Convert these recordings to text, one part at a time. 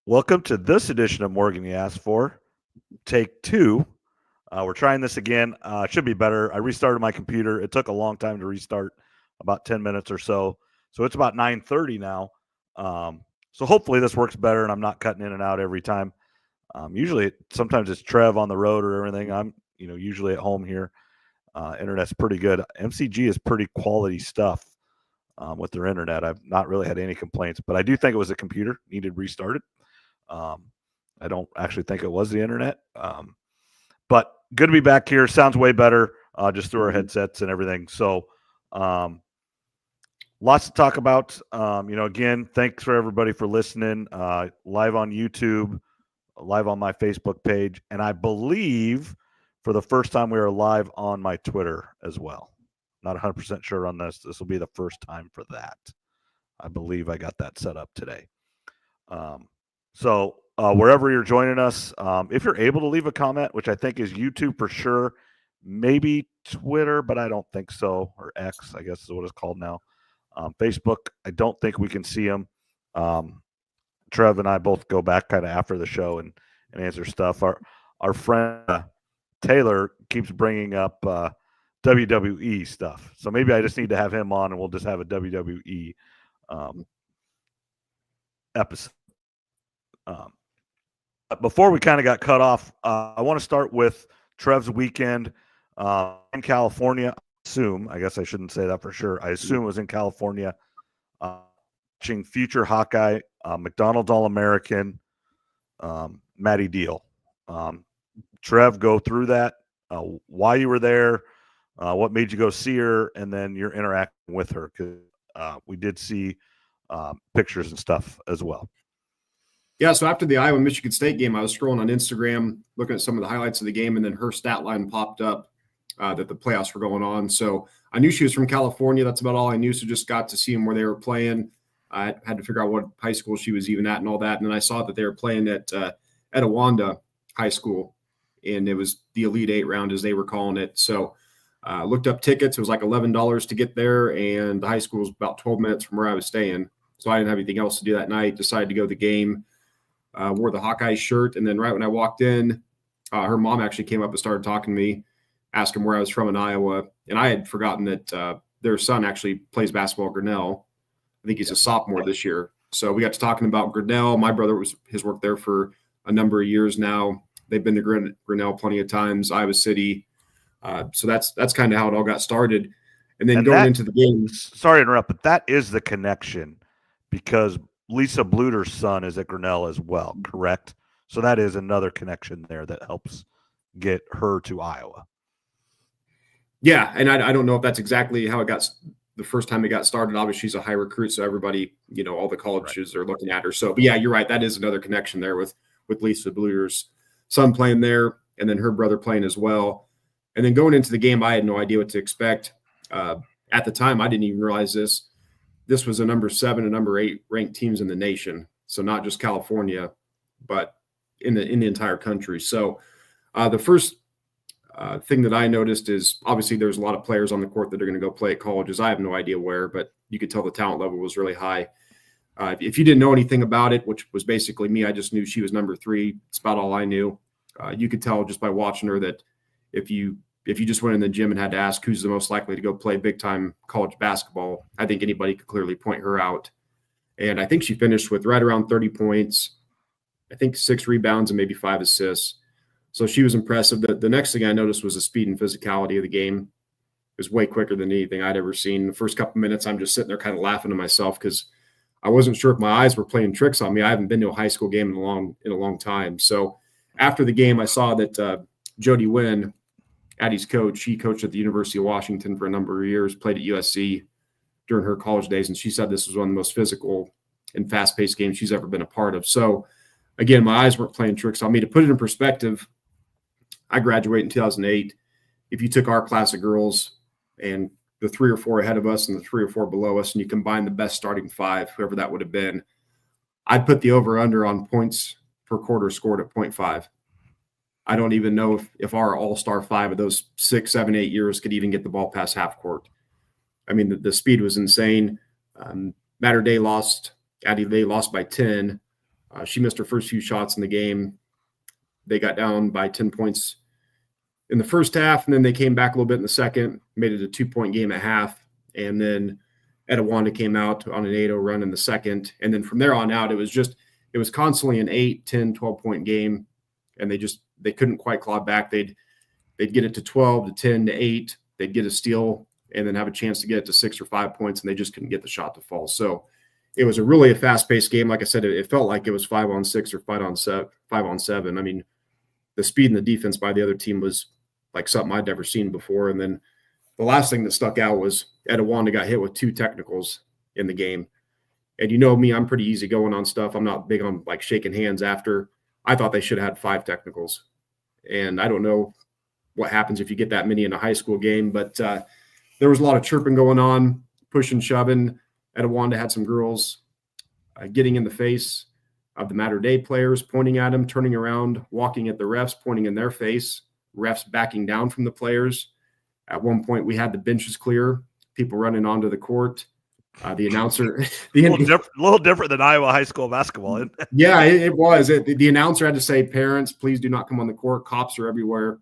Welcome to this edition of Morgan You Asked For, take two. We're trying this again. It should be better. I restarted my computer. It took a long time to restart, about 10 minutes or so. So it's about 9:30 now. So hopefully this works better and I'm not cutting in and out every time. Sometimes it's Trev on the road or everything. I'm, usually at home here. Internet's pretty good. MCG is pretty quality stuff with their internet. I've not really had any complaints, but I do think it was a computer needed restarted. I don't actually think it was the internet. But good to be back here. Sounds way better just through our headsets and everything. So lots to talk about. Again, thanks for everybody for listening. Live on YouTube, live on my Facebook page, and I believe for the first time we are live on my Twitter as well. Not 100% sure on this. This will be the first time for that. I believe I got that set up today. So wherever you're joining us, if you're able to leave a comment, which I think is YouTube for sure, maybe Twitter, but I don't think so, or X, I guess is what it's called now. Facebook, I don't think we can see them. Trev and I both go back kind of after the show and answer stuff. Our friend Taylor keeps bringing up WWE stuff, so maybe I just need to have him on, and we'll just have a WWE episode. Before we kind of got cut off, I want to start with Trev's weekend in California. I guess I shouldn't say that for sure. I assume it was in California, watching future Hawkeye, McDonald's All-American, Matty Deal. Trev, go through that, why you were there, what made you go see her, and then your interaction with her, because we did see pictures and stuff as well. Yeah, so after the Iowa-Michigan State game, I was scrolling on Instagram, looking at some of the highlights of the game, and then her stat line popped up that the playoffs were going on. So I knew she was from California. That's about all I knew, so just got to see them where they were playing. I had to figure out what high school she was even at and all that, and then I saw that they were playing at Etiwanda High School, and it was the Elite Eight round, as they were calling it. So looked up tickets. It was like $11 to get there, and the high school was about 12 minutes from where I was staying. So I didn't have anything else to do that night. Decided to go to the game. Wore the Hawkeye shirt, and then right when I walked in, her mom actually came up and started talking to me, asking where I was from in Iowa, and I had forgotten that their son actually plays basketball at Grinnell. I think he's a sophomore this year. So we got to talking about Grinnell. My brother has worked there for a number of years now. They've been to Grinnell plenty of times, Iowa City. So that's kind of how it all got started. And then going into the game. Sorry to interrupt, but that is the connection, because Lisa Bluter's son is at Grinnell as well, correct? So that is another connection there that helps get her to Iowa. Yeah, and I don't know if that's exactly how it got the first time it got started. Obviously, she's a high recruit, so everybody, all the colleges are looking at her. So, but yeah, you're right. That is another connection there with Lisa Bluter's son playing there, and then her brother playing as well. And then going into the game, I had no idea what to expect. At the time, I didn't even realize this. This was a number 7 and number 8 ranked teams in the nation. So not just California, but in the entire country. So the first thing that I noticed is obviously there's a lot of players on the court that are going to go play at colleges. I have no idea where, but you could tell the talent level was really high. If you didn't know anything about it, which was basically me, I just knew she was number 3. It's about all I knew. You could tell just by watching her that if you just went in the gym and had to ask who's the most likely to go play big-time college basketball, I think anybody could clearly point her out. And I think she finished with right around 30 points, I think 6 rebounds and maybe 5 assists. So she was impressive. The next thing I noticed was the speed and physicality of the game. It was way quicker than anything I'd ever seen. The first couple minutes, I'm just sitting there kind of laughing to myself because I wasn't sure if my eyes were playing tricks on me. I haven't been to a high school game in a long time. So after the game, I saw that Jody Wynn, Addie's coach, she coached at the University of Washington for a number of years, played at USC during her college days, and she said this was one of the most physical and fast-paced games she's ever been a part of. So, again, my eyes weren't playing tricks on me. To put it in perspective, I graduated in 2008. If you took our class of girls and the 3 or 4 ahead of us and the 3 or 4 below us, and you combine the best starting 5, whoever that would have been, I'd put the over-under on points per quarter scored at 0.5. I don't even know if our all-star 5 of those 6, 7, 8 years could even get the ball past half court. I mean, the speed was insane. Mater Day lost. Addie Day lost by 10. She missed her first few shots in the game. They got down by 10 points in the first half, and then they came back a little bit in the second, made it a 2-point game at half. And then Etowanda came out on an 8-0 run in the second. And then from there on out, it was constantly an 8, 10, 12-point game. And they couldn't quite claw back. They'd get it to 12, to 10, to 8. They'd get a steal and then have a chance to get it to 6 or 5 points, and they just couldn't get the shot to fall. So it was a fast-paced game. Like I said, it felt like it was 5-on-6 or 5-on-7. I mean, the speed and the defense by the other team was like something I'd never seen before. And then the last thing that stuck out was Etowanda got hit with 2 technicals in the game. And you know me, I'm pretty easy going on stuff. I'm not big on like shaking hands after. I thought they should have had 5 technicals. And I don't know what happens if you get that many in a high school game, but there was a lot of chirping going on, pushing, shoving. Etowanda had some girls getting in the face of the Mater Dei players, pointing at them, turning around, walking at the refs, pointing in their face, refs backing down from the players. At one point, we had the benches clear, people running onto the court. The announcer, a little different than Iowa high school basketball, isn't it? Yeah, it was. The announcer had to say, "Parents, please do not come on the court. Cops are everywhere."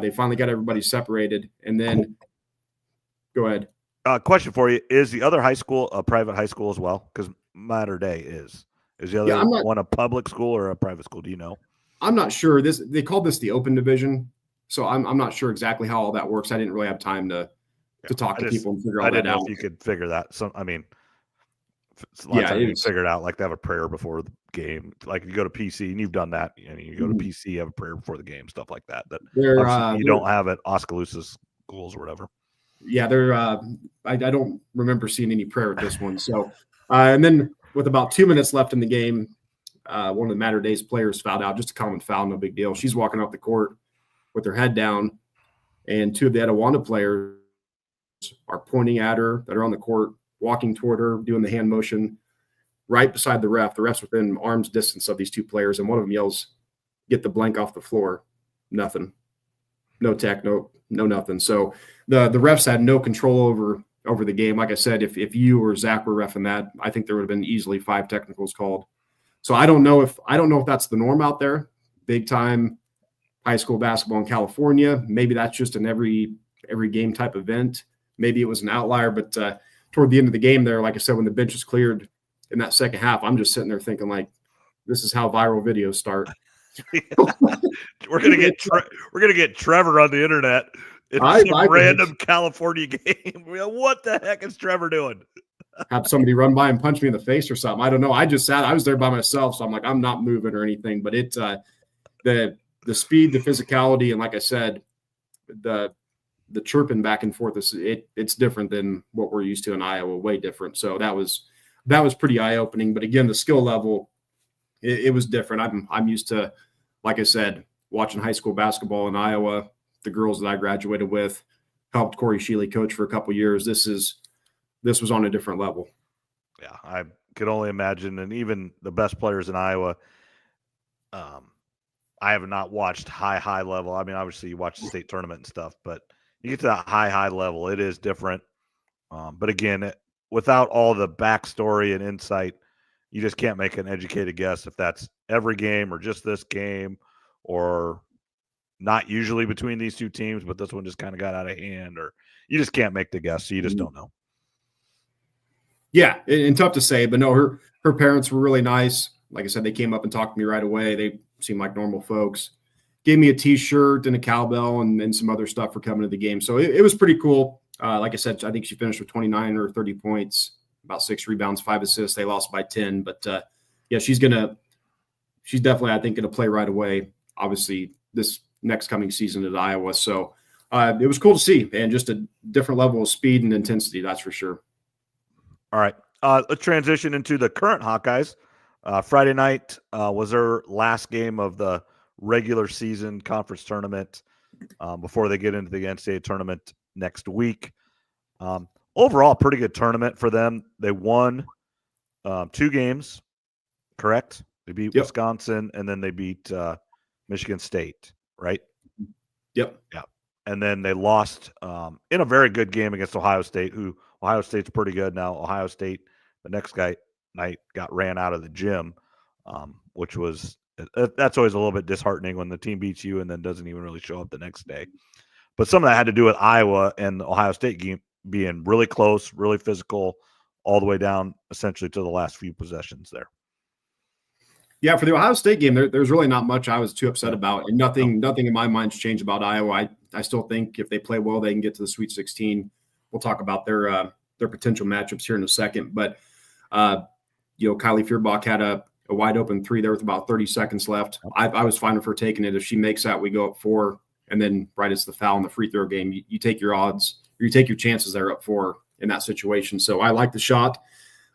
They finally got everybody separated, and then go ahead. Question for you: is the other high school a private high school as well? Because Mater Dei is the other one a public school or a private school? Do you know? I'm not sure. They called this the open division, so I'm not sure exactly how all that works. I didn't really have time to talk to people and figure all that out. I didn't know if you could figure that. So I mean, a lot of times you figure it out. Like they have a prayer before the game. Like you go to PC, and you've done that. You go to PC, you have a prayer before the game, stuff like that. That you don't have at Oskaloosa schools or whatever. Yeah, I don't remember seeing any prayer at this one. So, and then with about 2 minutes left in the game, one of the Mater Dei's players fouled out. Just a common foul, no big deal. She's walking off the court with her head down, and 2 of the Etowanda players are pointing at her that are on the court, walking toward her, doing the hand motion right beside the ref. The ref's within arm's distance of these 2 players, and one of them yells, "Get the blank off the floor." Nothing. No tech, no nothing. So the refs had no control over the game. Like I said, if you or Zach were reffing that, I think there would have been easily 5 technicals called. So I don't know if that's the norm out there. Big time high school basketball in California. Maybe that's just an every game type event. Maybe it was an outlier, but toward the end of the game there, like I said, when the bench was cleared in that second half, I'm just sitting there thinking like, this is how viral videos start. We're gonna get Trevor on the internet. It's some random California game. What the heck is Trevor doing? Have somebody run by and punch me in the face or something. I don't know. I was there by myself, so I'm like, I'm not moving or anything. But it's the speed, the physicality, and like I said, the chirping back and forth it's different than what we're used to in Iowa. Way different. So that was pretty eye opening. But again, the skill level, it was different. I'm used to, like I said, watching high school basketball in Iowa. The girls that I graduated with, helped Corey Shealy coach for a couple of years. This was on a different level. Yeah, I could only imagine. And even the best players in Iowa, I have not watched high level. I mean, obviously you watch the state tournament and stuff, but you get to that high level, it is different. But again, without all the backstory and insight, you just can't make an educated guess if that's every game or just this game, or not usually between these 2 teams, but this one just kind of got out of hand, or you just can't make the guess. So you just don't know. Yeah. And tough to say, but no, her parents were really nice. Like I said, they came up and talked to me right away. They seemed like normal folks. Gave me a t-shirt and a cowbell and some other stuff for coming to the game. So it was pretty cool. Like I said, I think she finished with 29 or 30 points, about 6 rebounds, 5 assists. They lost by 10, but yeah, she's definitely, I think, going to play right away. Obviously this next coming season at Iowa. So it was cool to see, and just a different level of speed and intensity. That's for sure. All right. Let's transition into the current Hawkeyes. Friday night was their last game of the regular season conference tournament before they get into the NCAA tournament next week. Overall, pretty good tournament for them. They won 2 games, correct? They beat Wisconsin, and then they beat Michigan State, right? Yep. Yeah. And then they lost in a very good game against Ohio State, who Ohio State's pretty good now. Ohio State, the next night got ran out of the gym. which was that's always a little bit disheartening when the team beats you and then doesn't even really show up the next day. But some of that had to do with Iowa and the Ohio State game being really close, really physical, all the way down essentially to the last few possessions there. Yeah, for the Ohio State game, there's really not much I was too upset about, and nothing in my mind's changed about Iowa. I still think if they play well, they can get to the Sweet 16. We'll talk about their potential matchups here in a second, but Kylie Feuerbach had a wide open three there with about 30 seconds left. I was fine with her taking it. If she makes that, we go up 4, and then right as the foul in the free throw game, you take your odds, or you take your chances there up 4 in that situation. So I like the shot.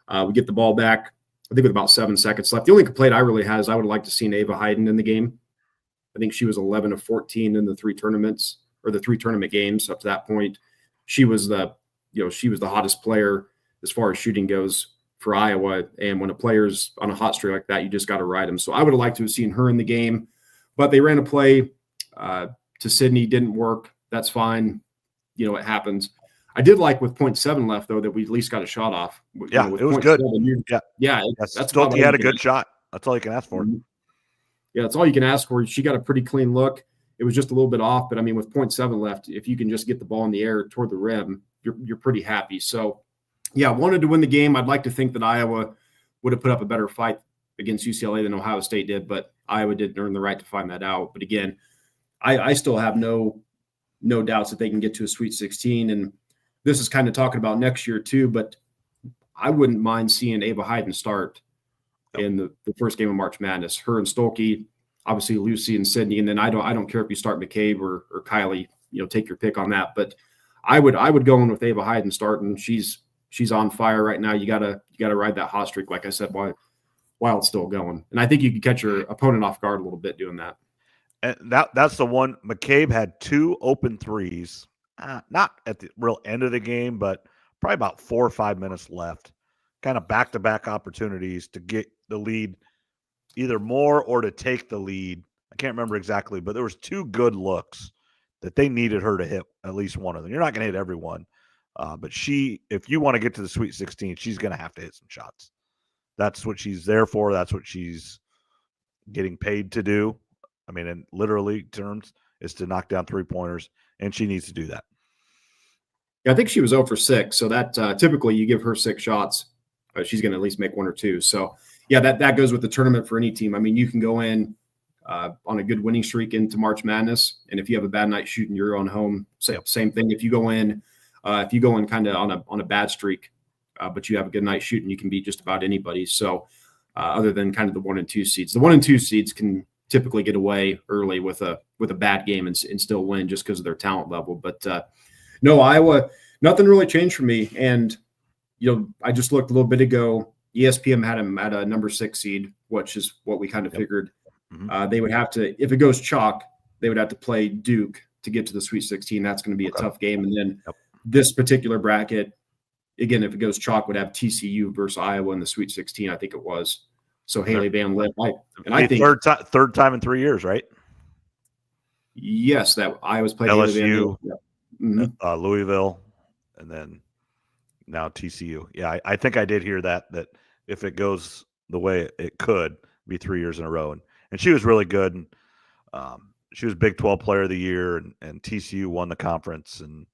We get the ball back, I think with about 7 seconds left. The only complaint I really had is I would like to see Ava Hayden in the game. I think she was 11 of 14 in the 3 tournaments, or the 3 tournament games up to that point. She was the hottest player as far as shooting goes for Iowa. And when a player's on a hot streak like that, you just got to ride them. So I would have liked to have seen her in the game, but they ran a play to Sydney, didn't work. That's fine. It happens. I did like with 0.7 left, though, that we at least got a shot off. Yeah, it was good. Yeah. That's Stolke had a good shot. That's all you can ask for. Yeah, that's all you can ask for. She got a pretty clean look. It was just a little bit off, but I mean, with 0.7 left, if you can just get the ball in the air toward the rim, you're pretty happy. So, yeah, wanted to win the game. I'd like to think that Iowa would have put up a better fight against UCLA than Ohio State did, but Iowa didn't earn the right to find that out. But again, I still have no doubts that they can get to a Sweet 16, and this is kind of talking about next year too, but I wouldn't mind seeing Ava Hayden start in the first game of March Madness. Her and Stolke, obviously Lucy and Sydney, and then I don't care if you start McCabe or Kylie, take your pick on that. But I would go in with Ava Hayden starting. She's on fire right now. You gotta ride that hot streak, like I said, while it's still going. And I think you can catch your opponent off guard a little bit doing that. And that's the one. McCabe had 2 open threes. Not at the real end of the game, but probably about 4 or 5 minutes left. Kind of back-to-back opportunities to get the lead either more or to take the lead. I can't remember exactly, but there was 2 good looks that they needed her to hit at least one of them. You're not going to hit every one, but if you want to get to the Sweet 16, she's going to have to hit some shots. That's what she's there for. That's what she's getting paid to do. I mean, in literally terms, is to knock down 3-pointers, and she needs to do that. Yeah, I think she was 0 for 6, so that typically you give her 6 shots, she's going to at least make 1 or 2. So, yeah, that goes with the tournament for any team. I mean, you can go in on a good winning streak into March Madness, and if you have a bad night shooting, you're on home. Same thing. If you go in kind of on a bad streak, but you have a good night shooting, you can beat just about anybody. So, other than kind of the 1 and 2 seeds, the 1 and 2 seeds can typically get away early with a bad game and still win just because of their talent level. But no, Iowa, nothing really changed for me. And I just looked a little bit ago. ESPN had them at a number 6 seed, which is what we kind of figured. Mm-hmm. They would have to, if it goes chalk, they would have to play Duke to get to the Sweet 16. That's going to be a tough game. And then this particular bracket, again, if it goes chalk, would have TCU versus Iowa in the Sweet 16. I think it was. So Haley Van Lith, I think third time in 3 years, right? Yes, that Iowa's played LSU, Louisville, and then now TCU. Yeah, I think I did hear that if it goes the way it could be 3 years in a row, and she was really good. And she was Big 12 Player of the Year, and TCU won the conference. And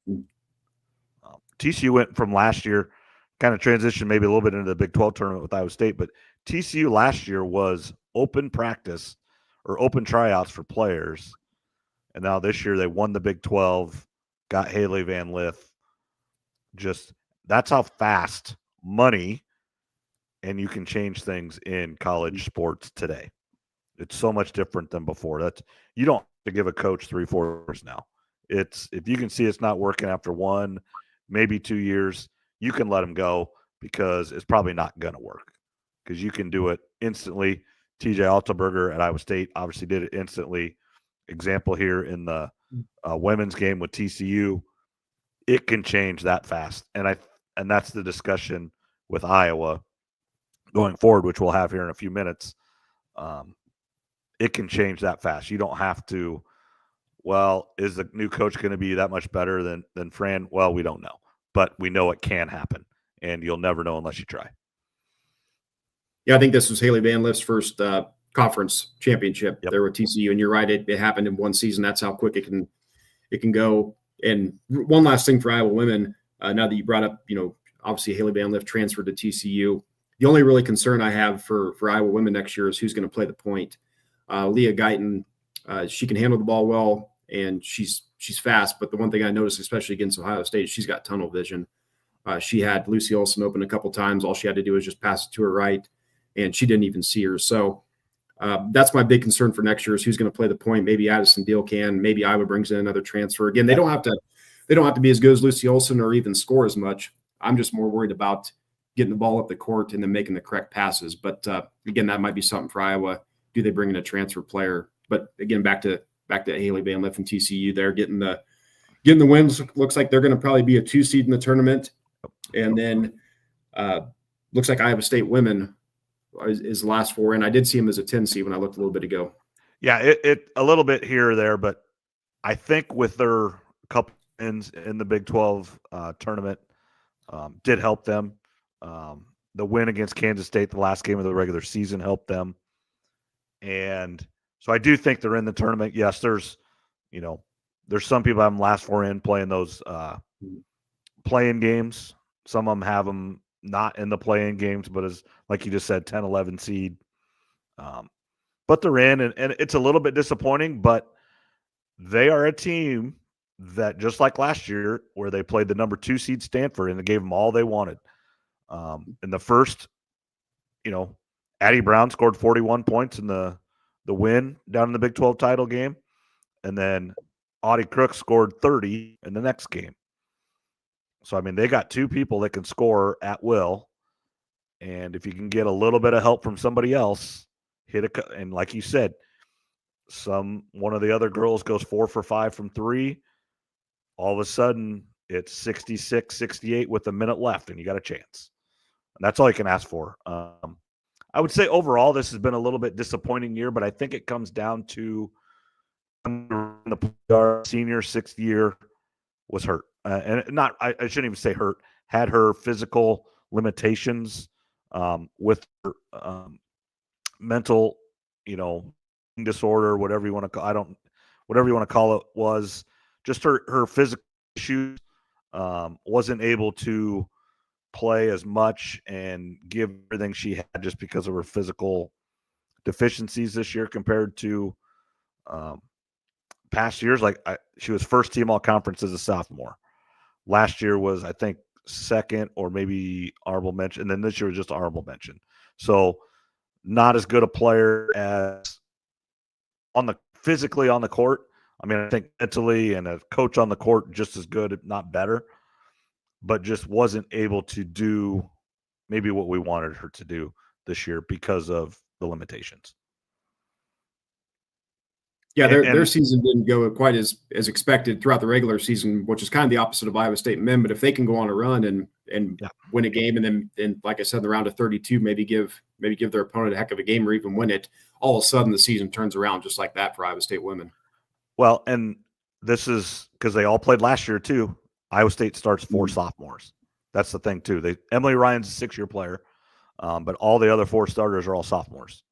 TCU went from last year, kind of transitioned maybe a little bit into the Big 12 tournament with Iowa State, but TCU last year was open practice or open tryouts for players. And now this year they won the Big 12, got Haley Van Lith. Just that's how fast money and you can change things in college sports today. It's so much different than before. You don't have to give a coach 3-4 years now. It's if you can see it's not working after 1, maybe 2 years, you can let them go because it's probably not going to work. Because you can do it instantly. TJ Altenberger at Iowa State obviously did it instantly. Example here in the women's game with TCU, it can change that fast, and that's the discussion with Iowa going forward, which we'll have here in a few minutes. It can change that fast. You don't have to. Well, is the new coach going to be that much better than Fran? Well, we don't know, but we know it can happen, and you'll never know unless you try. Yeah, I think this was Haley Van Lift's first conference championship there with TCU, and you're right, it happened in one season. That's how quick it can go. And one last thing for Iowa women, now that you brought up, obviously Haley Van Lift transferred to TCU. The only really concern I have for Iowa women next year is who's going to play the point. Leah Guyton, she can handle the ball well, and she's fast. But the one thing I noticed, especially against Ohio State, she's got tunnel vision. She had Lucy Olson open a couple times. All she had to do was just pass it to her right, and she didn't even see her. So that's my big concern for next year is who's going to play the point. Maybe Addison Deal can. Maybe Iowa brings in another transfer. Again, they don't have to be as good as Lucy Olson or even score as much. I'm just more worried about getting the ball up the court and then making the correct passes. But again, that might be something for Iowa. Do they bring in a transfer player? But again, back to Haley Van Lift and TCU there, getting the wins. Looks like they're going to probably be a 2 seed in the tournament. And then looks like Iowa State women is the last 4 in. I did see them as a 10 seed when I looked a little bit ago. Yeah, it a little bit here or there, but I think with their couple wins in the Big 12 tournament did help them. The win against Kansas State, the last game of the regular season, helped them. And so I do think they're in the tournament. Yes, there's some people have them last 4 in playing those play-in games. Some of them have them not in the play-in games, but as like you just said, 10, 11 seed. But they're in, and it's a little bit disappointing, but they are a team that, just like last year, where they played the number 2 seed Stanford and they gave them all they wanted. In the first, Addie Brown scored 41 points in the win down in the Big 12 title game. And then Audie Crooks scored 30 in the next game. So, I mean, they got 2 people that can score at will. And if you can get a little bit of help from somebody else, and like you said, one of the other girls goes 4 for 5 from 3. All of a sudden, it's 66, 68 with a minute left, and you got a chance. And that's all you can ask for. I would say overall, this has been a little bit disappointing year, but I think it comes down to the senior 6th year was hurt. And I shouldn't even say hurt, had her physical limitations with her mental, disorder, whatever you want to call it, was just her physical issues. Wasn't able to play as much and give everything she had just because of her physical deficiencies this year compared to past years. Like she was first team all conference as a sophomore. Last year was, I think, second or maybe honorable mention. And then this year was just honorable mention. So not as good a player as physically on the court. I mean, I think mentally and a coach on the court just as good, if not better, but just wasn't able to do maybe what we wanted her to do this year because of the limitations. Yeah, their season didn't go quite as expected throughout the regular season, which is kind of the opposite of Iowa State men. But if they can go on a run and win a game, and then like I said, in the round of 32, maybe give their opponent a heck of a game or even win it, all of a sudden the season turns around just like that for Iowa State women. Well, and this is because they all played last year too. Iowa State starts 4 sophomores. That's the thing too. Emily Ryan's a 6-year player, but all the other 4 starters are all sophomores.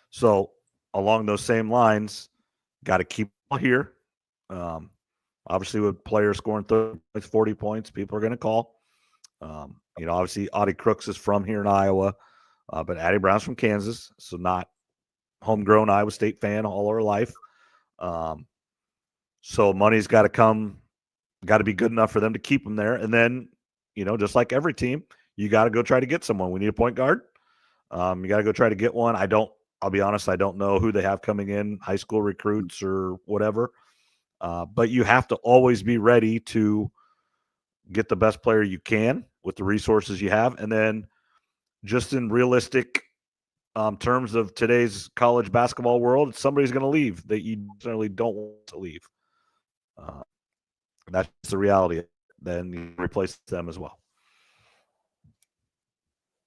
So along those same lines, got to keep here. Obviously, with players scoring 30 points, 40 points, people are going to call. Obviously, Audie Crooks is from here in Iowa, but Addie Brown's from Kansas, so not homegrown Iowa State fan all her life. So money's got to come, got to be good enough for them to keep them there. And then, just like every team, you got to go try to get someone. We need a point guard. You got to go try to get one. I'll be honest, I don't know who they have coming in, high school recruits or whatever. But you have to always be ready to get the best player you can with the resources you have. And then just in realistic terms of today's college basketball world, somebody's going to leave that you certainly don't want to leave. That's the reality. Then you replace them as well.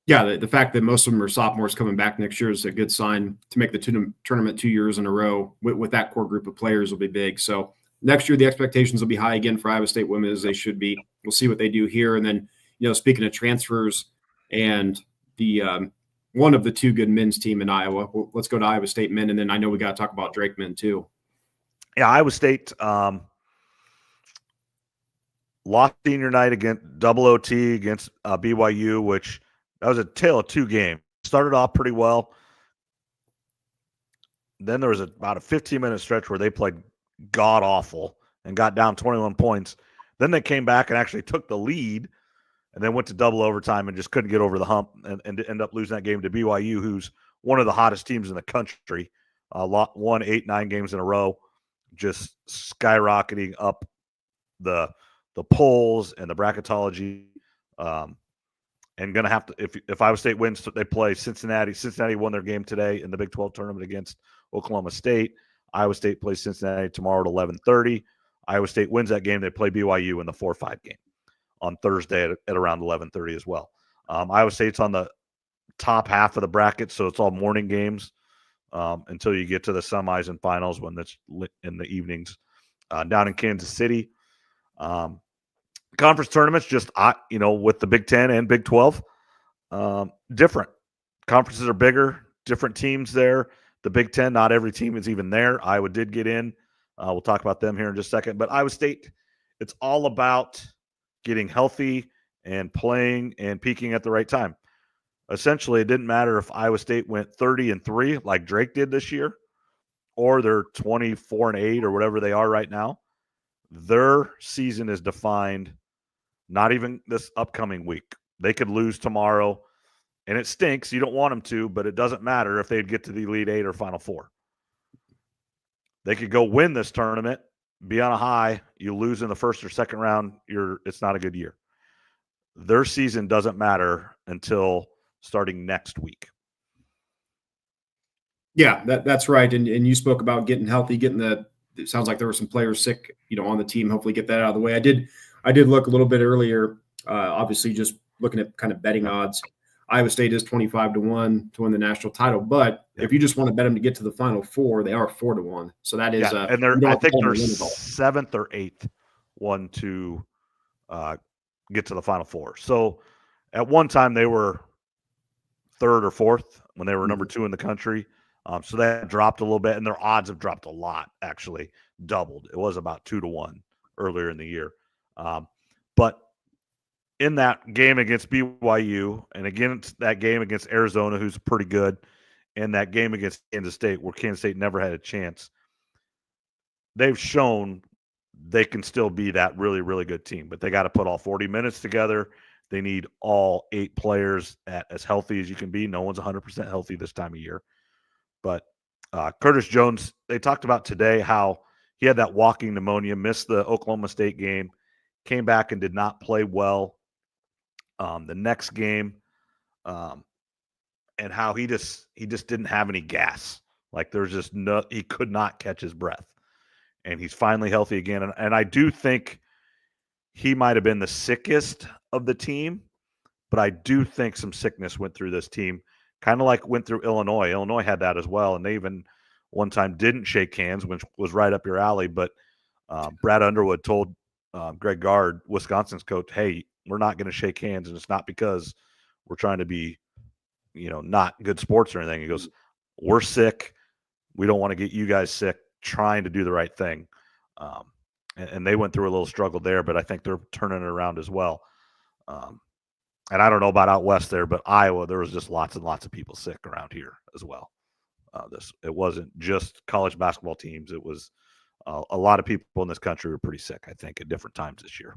Yeah, the fact that most of them are sophomores coming back next year is a good sign. To make the tournament 2 years in a row with that core group of players will be big. So next year, the expectations will be high again for Iowa State women, as they should be. We'll see what they do here. And then, speaking of transfers and the one of the two good men's team in Iowa. Let's go to Iowa State men, and then I know we got to talk about Drake men too. Yeah, Iowa State lost senior night against double OT against BYU, which that was a tale of two games. Started off pretty well. Then there was about a 15-minute stretch where they played god-awful and got down 21 points. Then they came back and actually took the lead and then went to double overtime and just couldn't get over the hump and end up losing that game to BYU, who's one of the hottest teams in the country. Won 8-9 games in a row, just skyrocketing up the polls and the bracketology. And going to have to, if Iowa State wins, they play Cincinnati. Cincinnati won their game today in the Big 12 tournament against Oklahoma State. Iowa State plays Cincinnati tomorrow at 11:30. Iowa State wins that game. They play BYU in the 4-5 game on Thursday at around 11:30 as well. Iowa State's on the top half of the bracket, so it's all morning games until you get to the semis and finals when it's in the evenings down in Kansas City. Conference tournaments, just with the Big 10 and Big 12, different. Conferences are bigger, different teams there. The Big 10, not every team is even there. Iowa did get in. We'll talk about them here in just a second. But Iowa State, it's all about getting healthy and playing and peaking at the right time. Essentially, it didn't matter if Iowa State went 30-3 like Drake did this year, or they're 24-8 or whatever they are right now. Their season is defined not even this upcoming week. They could lose tomorrow, and it stinks. You don't want them to, but it doesn't matter if they'd get to the Elite Eight or Final Four. They could go win this tournament, be on a high. You lose in the first or second round, it's not a good year. Their season doesn't matter until starting next week. Yeah, that's right. And you spoke about getting healthy, it sounds like there were some players sick, on the team. Hopefully get that out of the way. I did look a little bit earlier, obviously just looking at kind of betting odds. Iowa State is 25-1 to win the national title, but if you just want to bet them to get to the Final Four, they are 4-1. So that is, and I think they're 7th or 8th one to get to the Final Four. So at one time they were 3rd or 4th when they were number 2 in the country. So that dropped a little bit, and their odds have dropped a lot. Actually, doubled. It was about 2-1 earlier in the year. But in that game against BYU and against that game against Arizona, who's pretty good, and that game against Kansas State, where Kansas State never had a chance, they've shown they can still be that really, really good team. But they got to put all 40 minutes together. They need all 8 players as healthy as you can be. No one's 100% healthy this time of year. But Curtis Jones, they talked about today how he had that walking pneumonia, missed the Oklahoma State game, came back and did not play well the next game, and how he just didn't have any gas. Like there's just he could not catch his breath. And he's finally healthy again. And I do think he might have been the sickest of the team, but I do think some sickness went through this team, kind of like went through Illinois. Illinois had that as well, and they even one time didn't shake hands, which was right up your alley. But Brad Underwood told Greg Gard, Wisconsin's coach, hey, we're not going to shake hands, and it's not because we're trying to be, not good sports or anything. He goes, we're sick. We don't want to get you guys sick, trying to do the right thing. And they went through a little struggle there, but I think they're turning it around as well. And I don't know about out west there, but Iowa, there was just lots and lots of people sick around here as well. It wasn't just college basketball teams. It was a lot of people in this country were pretty sick, I think, at different times this year.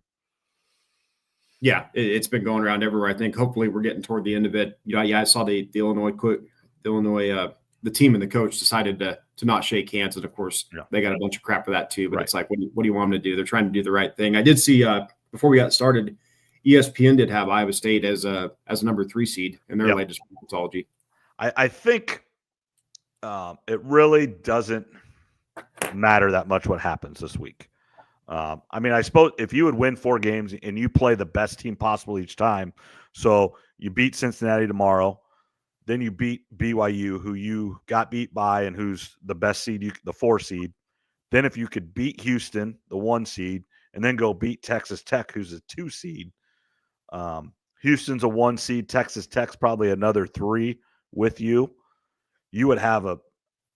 Yeah, it's been going around everywhere. I think hopefully we're getting toward the end of it. I saw the Illinois the team and the coach decided to not shake hands, and of course they got a bunch of crap for that too. But It's like, what do you want them to do? They're trying to do the right thing. I did see before we got started, ESPN did have Iowa State as a number 3 seed in their latest bracketology. I think it really doesn't matter that much what happens this week. I suppose if you would win 4 games and you play the best team possible each time, so you beat Cincinnati tomorrow, then you beat BYU, who you got beat by and who's the best seed, the 4 seed. Then if you could beat Houston, the 1 seed, and then go beat Texas Tech, who's a 2 seed. Houston's a 1 seed. Texas Tech's probably another 3 with you, you would have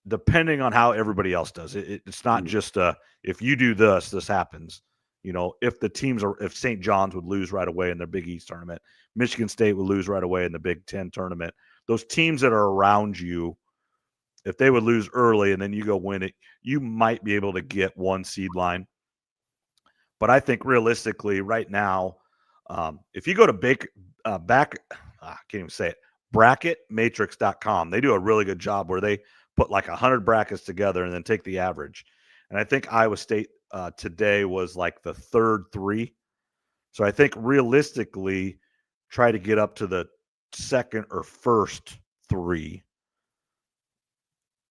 depending on how everybody else does it. It's not just if you do this happens. If if St. John's would lose right away in their Big East tournament, Michigan State would lose right away in the Big Ten tournament. Those teams that are around you, if they would lose early and then you go win it, you might be able to get 1 seed line. But I think realistically right now, if you go to I can't even say it, bracketmatrix.com, they do a really good job where they put like 100 brackets together and then take the average. And I think Iowa State today was like the third 3. So I think realistically, try to get up to the second or first 3.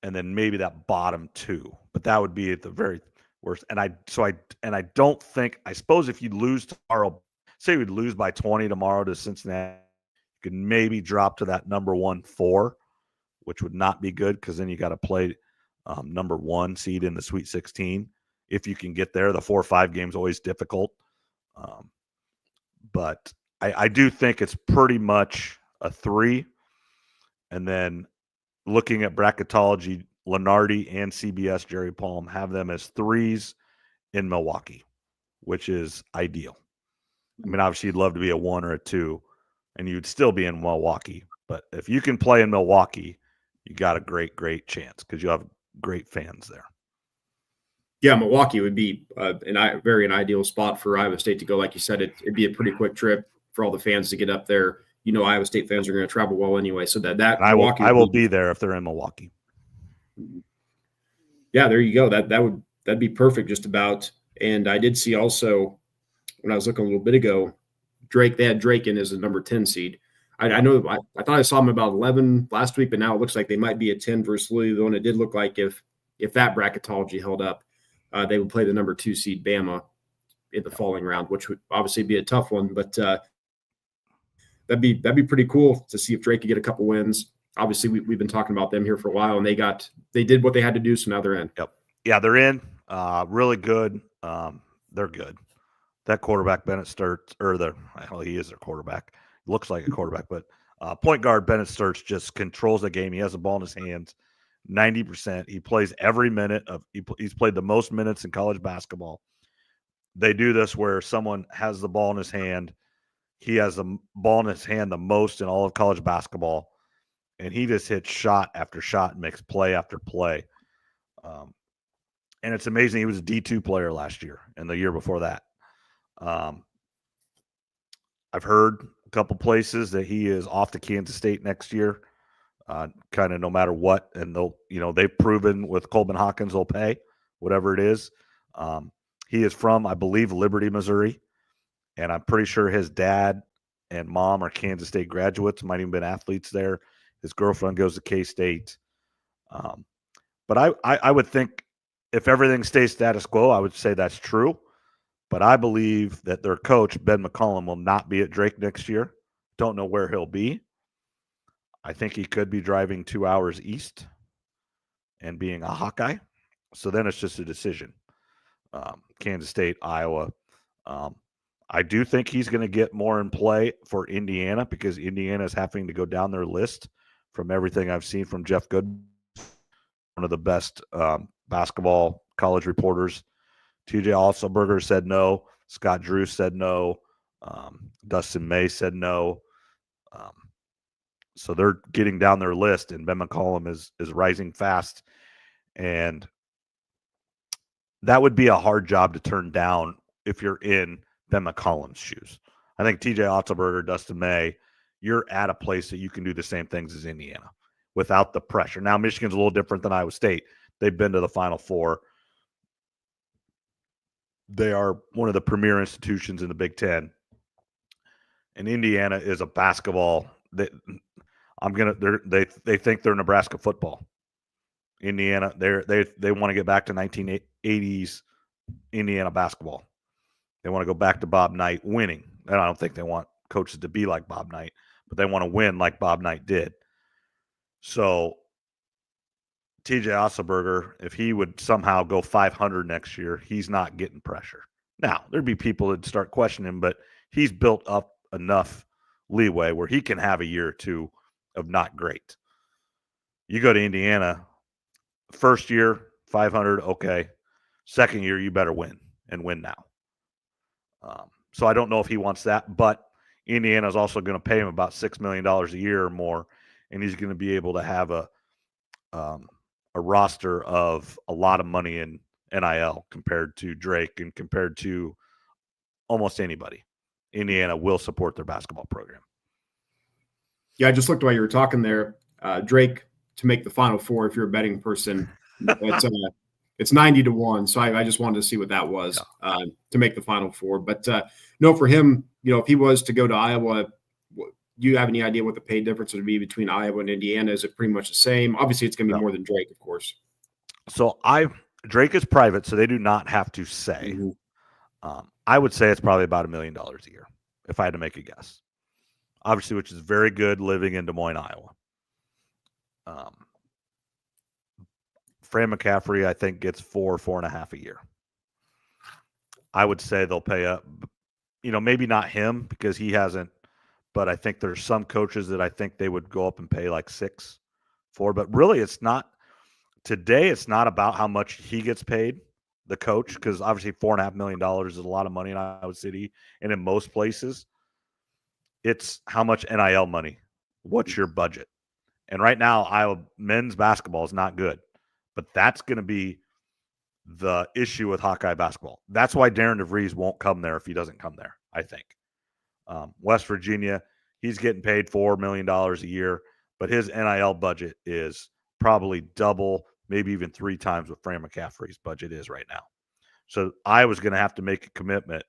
And then maybe that bottom 2. But that would be at the very worst. And I don't think, I suppose if you lose tomorrow, say we'd lose by 20 tomorrow to Cincinnati, you could maybe drop to that number 1-4, which would not be good because then you got to play number 1 seed in the Sweet 16. If you can get there, the 4 or 5 games always difficult. But I do think it's pretty much a 3. And then looking at bracketology, Lenardi and CBS, Jerry Palm have them as 3s in Milwaukee, which is ideal. I mean, obviously you'd love to be a 1 or a 2, and you'd still be in Milwaukee. But if you can play in Milwaukee, you got a great, great chance because you have great fans there. Yeah, Milwaukee would be an ideal spot for Iowa State to go. Like you said, it'd be a pretty quick trip for all the fans to get up there. Iowa State fans are going to travel well anyway, so that I will be there if they're in Milwaukee. Yeah, there you go. That'd be perfect, just about. And I did see also when I was looking a little bit ago, Drake. They had Drake in as a number 10 seed. I know I thought I saw him about 11 last week, but now it looks like they might be a 10 versus Louisville. And it did look like if that bracketology held up, they would play the number 2 seed Bama in the following round, which would obviously be a tough one. But that'd be pretty cool to see if Drake could get a couple wins. Obviously, we've been talking about them here for a while, and they did what they had to do, so now they're in. Yep. Yeah, they're in. Really good. They're good. That quarterback, Bennett Sturts, he is their quarterback. Looks like a quarterback, but point guard Bennett Sturts just controls the game. He has the ball in his hands 90%. He plays every minute he's played the most minutes in college basketball. They do this where someone has the ball in his hand. He has the ball in his hand the most in all of college basketball, and he just hits shot after shot and makes play after play. And it's amazing. He was a D2 player last year and the year before that. I've heard a couple places that he is off to Kansas State next year, kind of no matter what. And they've proven with Coleman Hawkins, they'll pay whatever it is. He is from, I believe, Liberty, Missouri. And I'm pretty sure his dad and mom are Kansas State graduates, might even been athletes there. His girlfriend goes to K-State. But I would think if everything stays status quo, I would say that's true. But I believe that their coach, Ben McCollum, will not be at Drake next year. Don't know where he'll be. I think he could be driving 2 hours east and being a Hawkeye. So then it's just a decision. Kansas State, Iowa. I do think he's going to get more in play for Indiana because Indiana is having to go down their list from everything I've seen from Jeff Good, one of the best basketball college reporters. TJ Alsoberger said no. Scott Drew said no. Dustin May said no. So they're getting down their list, and Ben McCollum is rising fast. And that would be a hard job to turn down if you're in Ben McCollum's shoes. I think TJ Otzelberger, Dustin May, you're at a place that you can do the same things as Indiana without the pressure. Now, Michigan's a little different than Iowa State. They've been to the Final Four. They are one of the premier institutions in the Big Ten. And Indiana is a basketball. They think they're Nebraska football. Indiana, they want to get back to 1980s Indiana basketball. They want to go back to Bob Knight winning. And I don't think they want coaches to be like Bob Knight, but they want to win like Bob Knight did. So TJ Otzelberger, if he would somehow go 500 next year, he's not getting pressure. Now, there'd be people that start questioning him, but he's built up enough leeway where he can have a year or two of not great. You go to Indiana, first year, 500, okay. Second year, you better win and win now. So I don't know if he wants that, but Indiana's also going to pay him about $6 million a year or more, and he's going to be able to have a roster of a lot of money in NIL compared to Drake and compared to almost anybody. Indiana will support their basketball program. Yeah, I just looked while you were talking there. Drake to make the Final Four, if you're a betting person, it's 90-1. So I just wanted to see what that was to make the Final Four. But no, for him, if he was to go to Iowa, do you have any idea what the pay difference would be between Iowa and Indiana? Is it pretty much the same? Obviously, it's going to be more than Drake, of course. So Drake is private, so they do not have to say. Mm-hmm. I would say it's probably about $1 million a year, if I had to make a guess. Obviously, which is very good living in Des Moines, Iowa. Fran McCaffrey, I think, gets 4.5 a year. I would say they'll pay up, maybe not him because he hasn't, but I think there's some coaches that I think they would go up and pay like 6 for. But really, it's not about how much he gets paid, the coach, because obviously $4.5 million is a lot of money in Iowa City and in most places. It's how much NIL money. What's your budget? And right now, Iowa men's basketball is not good. But that's going to be the issue with Hawkeye basketball. That's why Darren DeVries won't come there if he doesn't come there, I think. West Virginia, he's getting paid $4 million a year, but his NIL budget is probably double, maybe even 3 times what Fran McCaffrey's budget is right now. So Iowa's going to have to make a commitment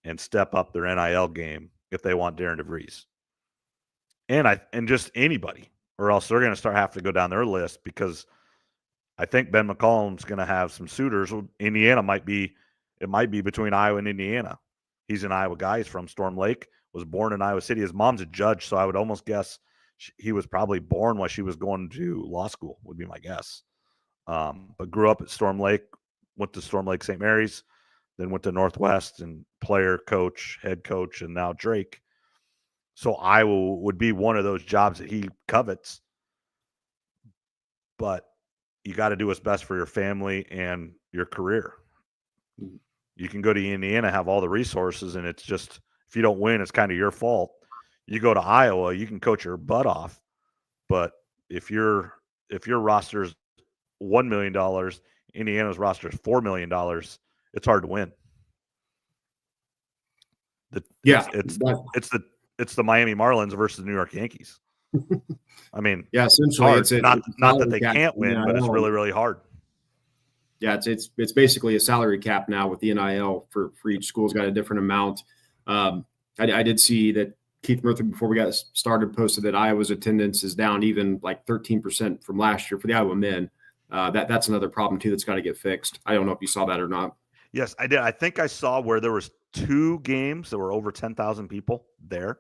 and step up their NIL game if they want Darren DeVries. And just anybody, or else they're going to start having to go down their list because I think Ben McCollum's going to have some suitors. Indiana might be between Iowa and Indiana. He's an Iowa guy. He's from Storm Lake, was born in Iowa City. His mom's a judge, so I would almost guess he was probably born while she was going to law school, would be my guess. But grew up at Storm Lake, went to Storm Lake St. Mary's, then went to Northwest and player, coach, head coach, and now Drake. So Iowa would be one of those jobs that he covets. But you got to do what's best for your family and your career. You can go to Indiana, have all the resources, and it's just, if you don't win, it's kind of your fault. You go to Iowa, you can coach your butt off. But if your roster is $1 million, Indiana's roster is $4 million, it's hard to win. It's the Miami Marlins versus the New York Yankees. I mean, yeah, essentially, it's not that they can't win, but it's really, really hard. Yeah, it's basically a salary cap now with the NIL for each school's got a different amount. I did see that Keith Murphy, before we got started, posted that Iowa's attendance is down even like 13% from last year for the Iowa men. That's another problem too that's got to get fixed. I don't know if you saw that or not. Yes, I did. I think I saw where there was 2 games that were over 10,000 people there.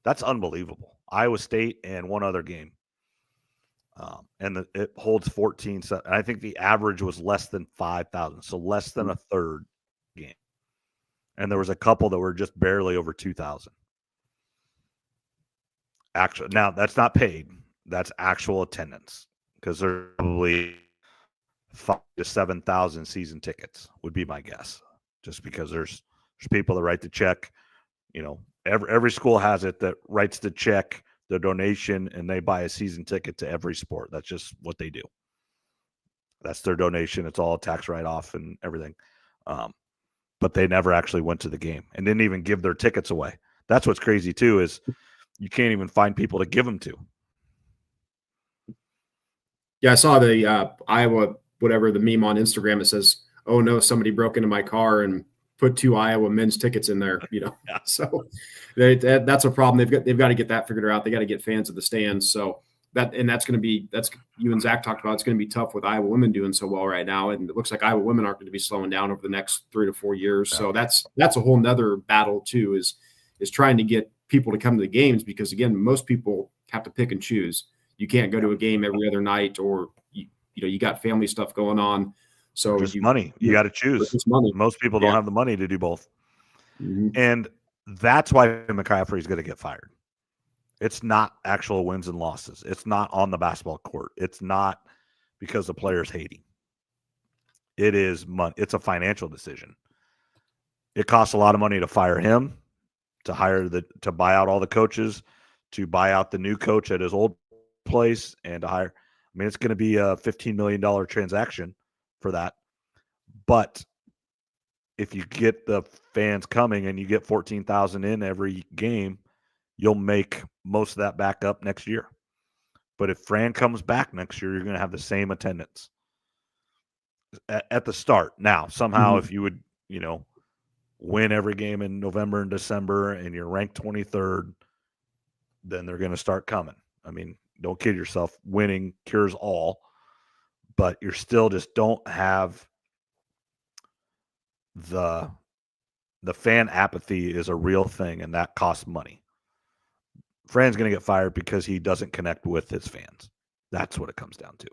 That's unbelievable. Iowa State and one other game. And it holds 14. So I think the average was less than 5,000. So less than a third game. And there was a couple that were just barely over 2,000. Actually, now that's not paid. That's actual attendance. Because there's probably 5,000 to 7,000 season tickets would be my guess. Just because there's people that write the check. Every school has it that writes the check, the donation, and they buy a season ticket to every sport. That's just what they do. That's their donation. It's all a tax write-off and everything. But they never actually went to the game and didn't even give their tickets away. That's what's crazy too, is you can't even find people to give them to. Yeah, I saw the Iowa, whatever, the meme on Instagram. It says, "Oh no, somebody broke into my car and put 2 Iowa men's tickets in there." Yeah. So that's a problem. They've got to get that figured out. They got to get fans at the stands. So that's you and Zach talked about. It's going to be tough with Iowa women doing so well right now, and it looks like Iowa women aren't going to be slowing down over the next 3 to 4 years. So that's a whole nother battle too. Is trying to get people to come to the games, because again, most people have to pick and choose. You can't go to a game every other night, or you got family stuff going on. So just money. You got to choose. Money. Most people don't have the money to do both. Mm-hmm. And that's why McCaffrey is going to get fired. It's not actual wins and losses. It's not on the basketball court. It's not because the player's hating. It is money. It's a financial decision. It costs a lot of money to fire him, to buy out all the coaches, to buy out the new coach at his old place, and to hire. I mean, it's going to be a $15 million transaction for that. But if you get the fans coming and you get 14,000 in every game, you'll make most of that back up next year. But if Fran comes back next year, you're going to have the same attendance at the start. Now, somehow, if you would, win every game in November and December and you're ranked 23rd, then they're going to start coming. I mean, don't kid yourself. Winning cures all, but you're still just don't have the fan apathy is a real thing, and that costs money. Fran's going to get fired because he doesn't connect with his fans. That's what it comes down to.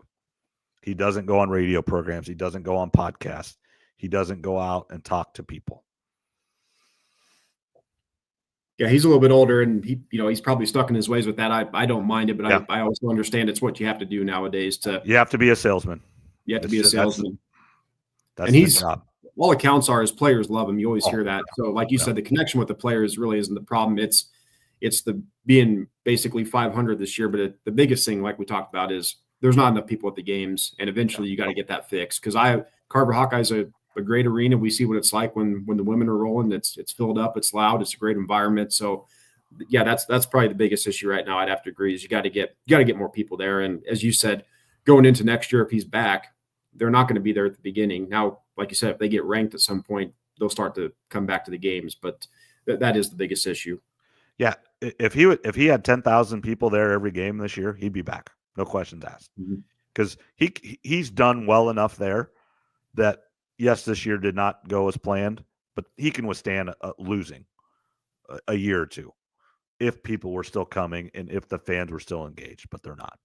He doesn't go on radio programs. He doesn't go on podcasts. He doesn't go out and talk to people. Yeah, he's a little bit older, and he's probably stuck in his ways with that. I don't mind it, but yeah. I also understand it's what you have to do nowadays. You have to be a salesman. You have to be a salesman. That's and he's job. All accounts are his players love him. You always hear that. So, like you said, the connection with the players really isn't the problem. It's the being basically 500 this year. But the biggest thing, like we talked about, is there's not enough people at the games, and eventually you got to get that fixed. Because Carver Hawkeye's a great arena. We see what it's like when the women are rolling. It's filled up. It's loud. It's a great environment. So, yeah, that's probably the biggest issue right now. I'd have to agree. Is you got to get more people there. And as you said, going into next year, if he's back, they're not going to be there at the beginning. Now, like you said, if they get ranked at some point, they'll start to come back to the games. But that is the biggest issue. Yeah, if he had 10,000 people there every game this year, he'd be back. No questions asked. Because he's done well enough there that, yes, this year did not go as planned, but he can withstand losing a year or two if people were still coming and if the fans were still engaged, but they're not.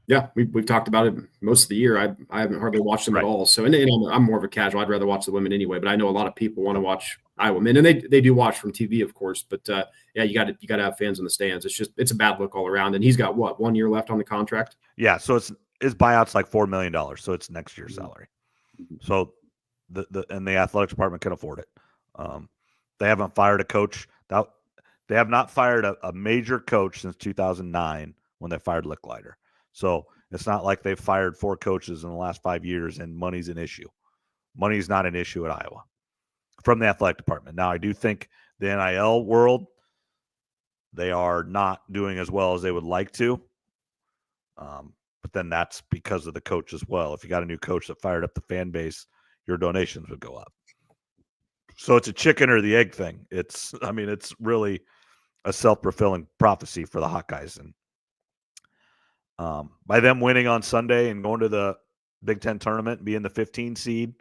Yeah, we've talked about it most of the year. I haven't hardly watched them at all. So, and I'm more of a casual. I'd rather watch the women anyway. But I know a lot of people want to watch Iowa men, and they do watch from TV, of course. But yeah, you got to have fans in the stands. It's a bad look all around. And he's got 1 year left on the contract. Yeah, so his buyout's like $4 million, so it's next year's salary. So the athletic department can afford it. They haven't fired a coach. They have not fired a major coach since 2009 when they fired Licklider. So it's not like they've fired 4 coaches in the last 5 years and money's an issue. Money's not an issue at Iowa from the athletic department. Now, I do think the NIL world, they are not doing as well as they would like to. But then that's because of the coach as well. If you got a new coach that fired up the fan base, your donations would go up. So it's a chicken or the egg thing. It's really a self-fulfilling prophecy for the Hawkeyes. And by them winning on Sunday and going to the Big Ten tournament and being the 15 seed,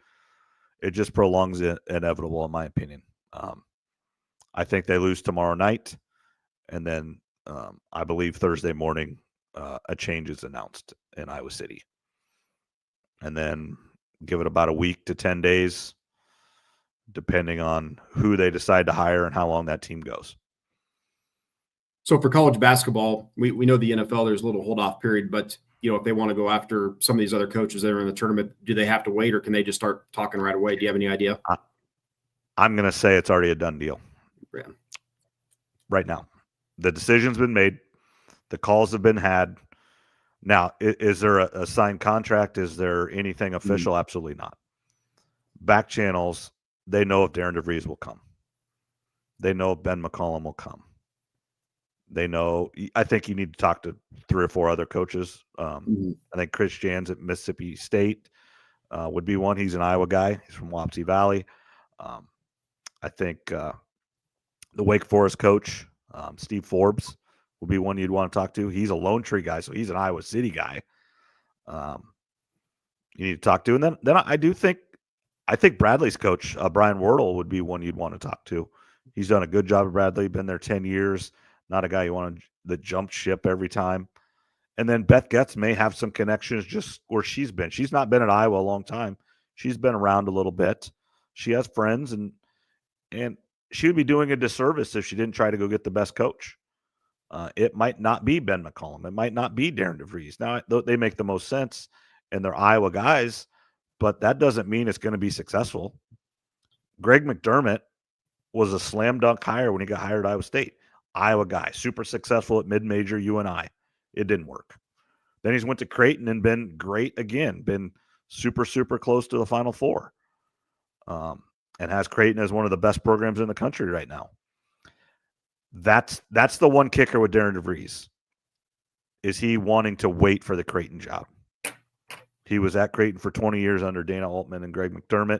it just prolongs the inevitable, in my opinion. I think they lose tomorrow night, and then I believe Thursday morning a change is announced in Iowa City. And then give it about a week to 10 days, depending on who they decide to hire and how long that team goes. So for college basketball, we know the NFL, there's a little hold-off period, but if they want to go after some of these other coaches that are in the tournament, do they have to wait or can they just start talking right away? Do you have any idea? I'm going to say it's already a done deal. Yeah. Right now. The decision's been made. The calls have been had. Now, is there a signed contract? Is there anything official? Absolutely not. Back channels, they know if Darren DeVries will come. They know if Ben McCollum will come. They know. I think you need to talk to 3 or 4 other coaches. I think Chris Jans at Mississippi State would be one. He's an Iowa guy. He's from Wapsie Valley. I think the Wake Forest coach, Steve Forbes, will be one you'd want to talk to. He's a Lone Tree guy, so he's an Iowa City guy. You need to talk to. And then I think Bradley's coach, Brian Wardle, would be one you'd want to talk to. He's done a good job at Bradley, been there 10 years. Not a guy you want to jump ship every time. And then Beth Getz may have some connections just where she's been. She's not been at Iowa a long time. She's been around a little bit. She has friends, and she would be doing a disservice if she didn't try to go get the best coach. It might not be Ben McCollum. It might not be Darren DeVries. Now, they make the most sense, and they're Iowa guys, but that doesn't mean it's going to be successful. Greg McDermott was a slam dunk hire when he got hired at Iowa State. Iowa guy, super successful at mid-major UNI. It didn't work. Then he's went to Creighton and been great again, been super, super close to the Final Four, and has Creighton as one of the best programs in the country right now. That's the one kicker with Darren DeVries. Is he wanting to wait for the Creighton job? He was at Creighton for 20 years under Dana Altman and Greg McDermott,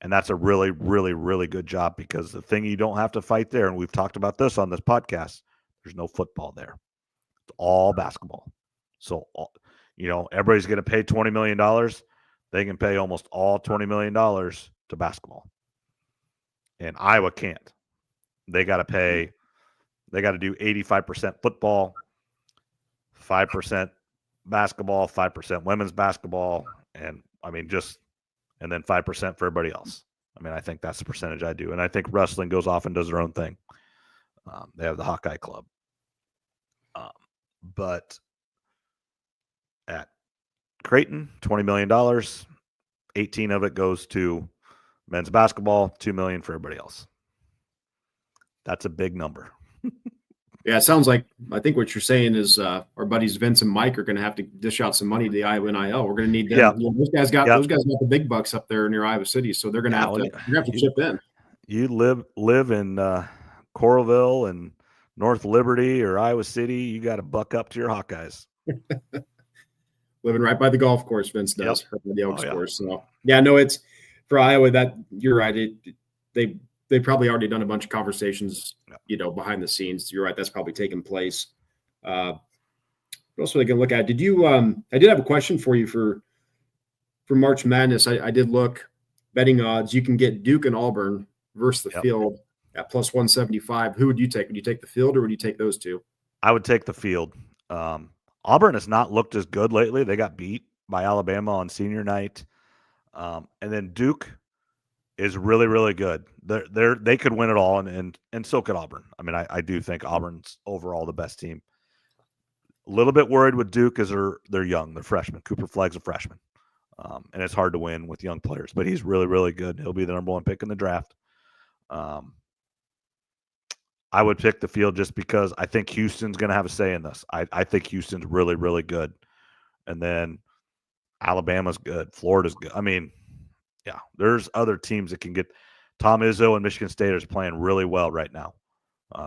and that's a really, really, really good job because the thing you don't have to fight there, and we've talked about this on this podcast, there's no football there. It's all basketball. So, everybody's going to pay $20 million. They can pay almost all $20 million to basketball. And Iowa can't. They got to do 85% football, 5% basketball, 5% women's basketball, and then 5% for everybody else. I think that's the percentage I do. And I think wrestling goes off and does their own thing. They have the Hawkeye Club. But at Creighton, $20 million, 18 of it goes to men's basketball, $2 million for everybody else. That's a big number. Yeah, it sounds like, I think what you're saying is our buddies Vince and Mike are going to have to dish out some money to the Iowa NIL. We're going to need them. Yeah. Those guys got the big bucks up there near Iowa City, so they're going to have to chip in. You live in Coralville and North Liberty or Iowa City, you got to buck up to your Hawkeyes. Living right by the golf course, Vince does. Right by the Elks course. So it's for Iowa. That you're right. They probably already done a bunch of conversations, behind the scenes. You're right. That's probably taken place. What else we can look at? Did you? I did have a question for you for March Madness. I did look betting odds. You can get Duke and Auburn versus the field at plus 175. Who would you take? Would you take the field or would you take those two? I would take the field. Auburn has not looked as good lately. They got beat by Alabama on senior night. And then Duke is really, really good. They could win it all, and so could Auburn. I do think Auburn's overall the best team. A little bit worried with Duke because they're young. They're freshmen. Cooper Flagg's a freshman. And it's hard to win with young players, but he's really, really good. He'll be the number one pick in the draft. I would pick the field just because I think Houston's going to have a say in this. I think Houston's really, really good. And then Alabama's good. Florida's good. There's other teams that can get – Tom Izzo and Michigan State is playing really well right now.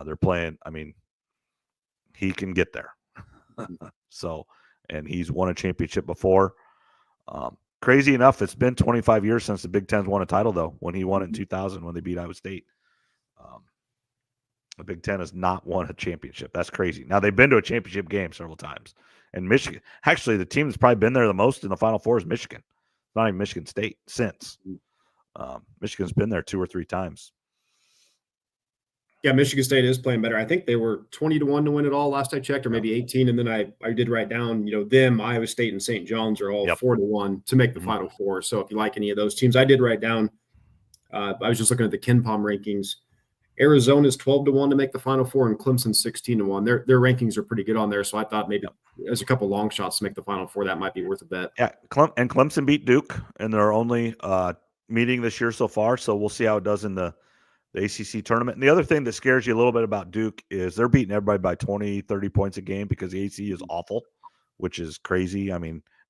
They're playing – he can get there. And he's won a championship before. Crazy enough, it's been 25 years since the Big Ten's won a title, though, when he won it in 2000 when they beat Iowa State. The Big Ten has not won a championship. That's crazy. Now, they've been to a championship game several times. And Michigan – actually, the team that's probably been there the most in the Final Four is Michigan. Not even Michigan State since. Michigan's been there 2 or 3 times. Yeah, Michigan State is playing better. I think they were 20-1 to win it all last I checked, or maybe 18. And then I did write down, them, Iowa State, and St. John's are all 4-1 to make the Final Four. So if you like any of those teams, I did write down. I was just looking at the KenPom rankings. Arizona's 12-1 to make the Final Four, and Clemson's 16-1. Their rankings are pretty good on there. So I thought maybe there's a couple long shots to make the Final Four. That might be worth a bet. Yeah, and Clemson beat Duke in their only meeting this year so far. So we'll see how it does in the ACC tournament. And the other thing that scares you a little bit about Duke is they're beating everybody by 20, 30 points a game because the ACC is awful, which is crazy.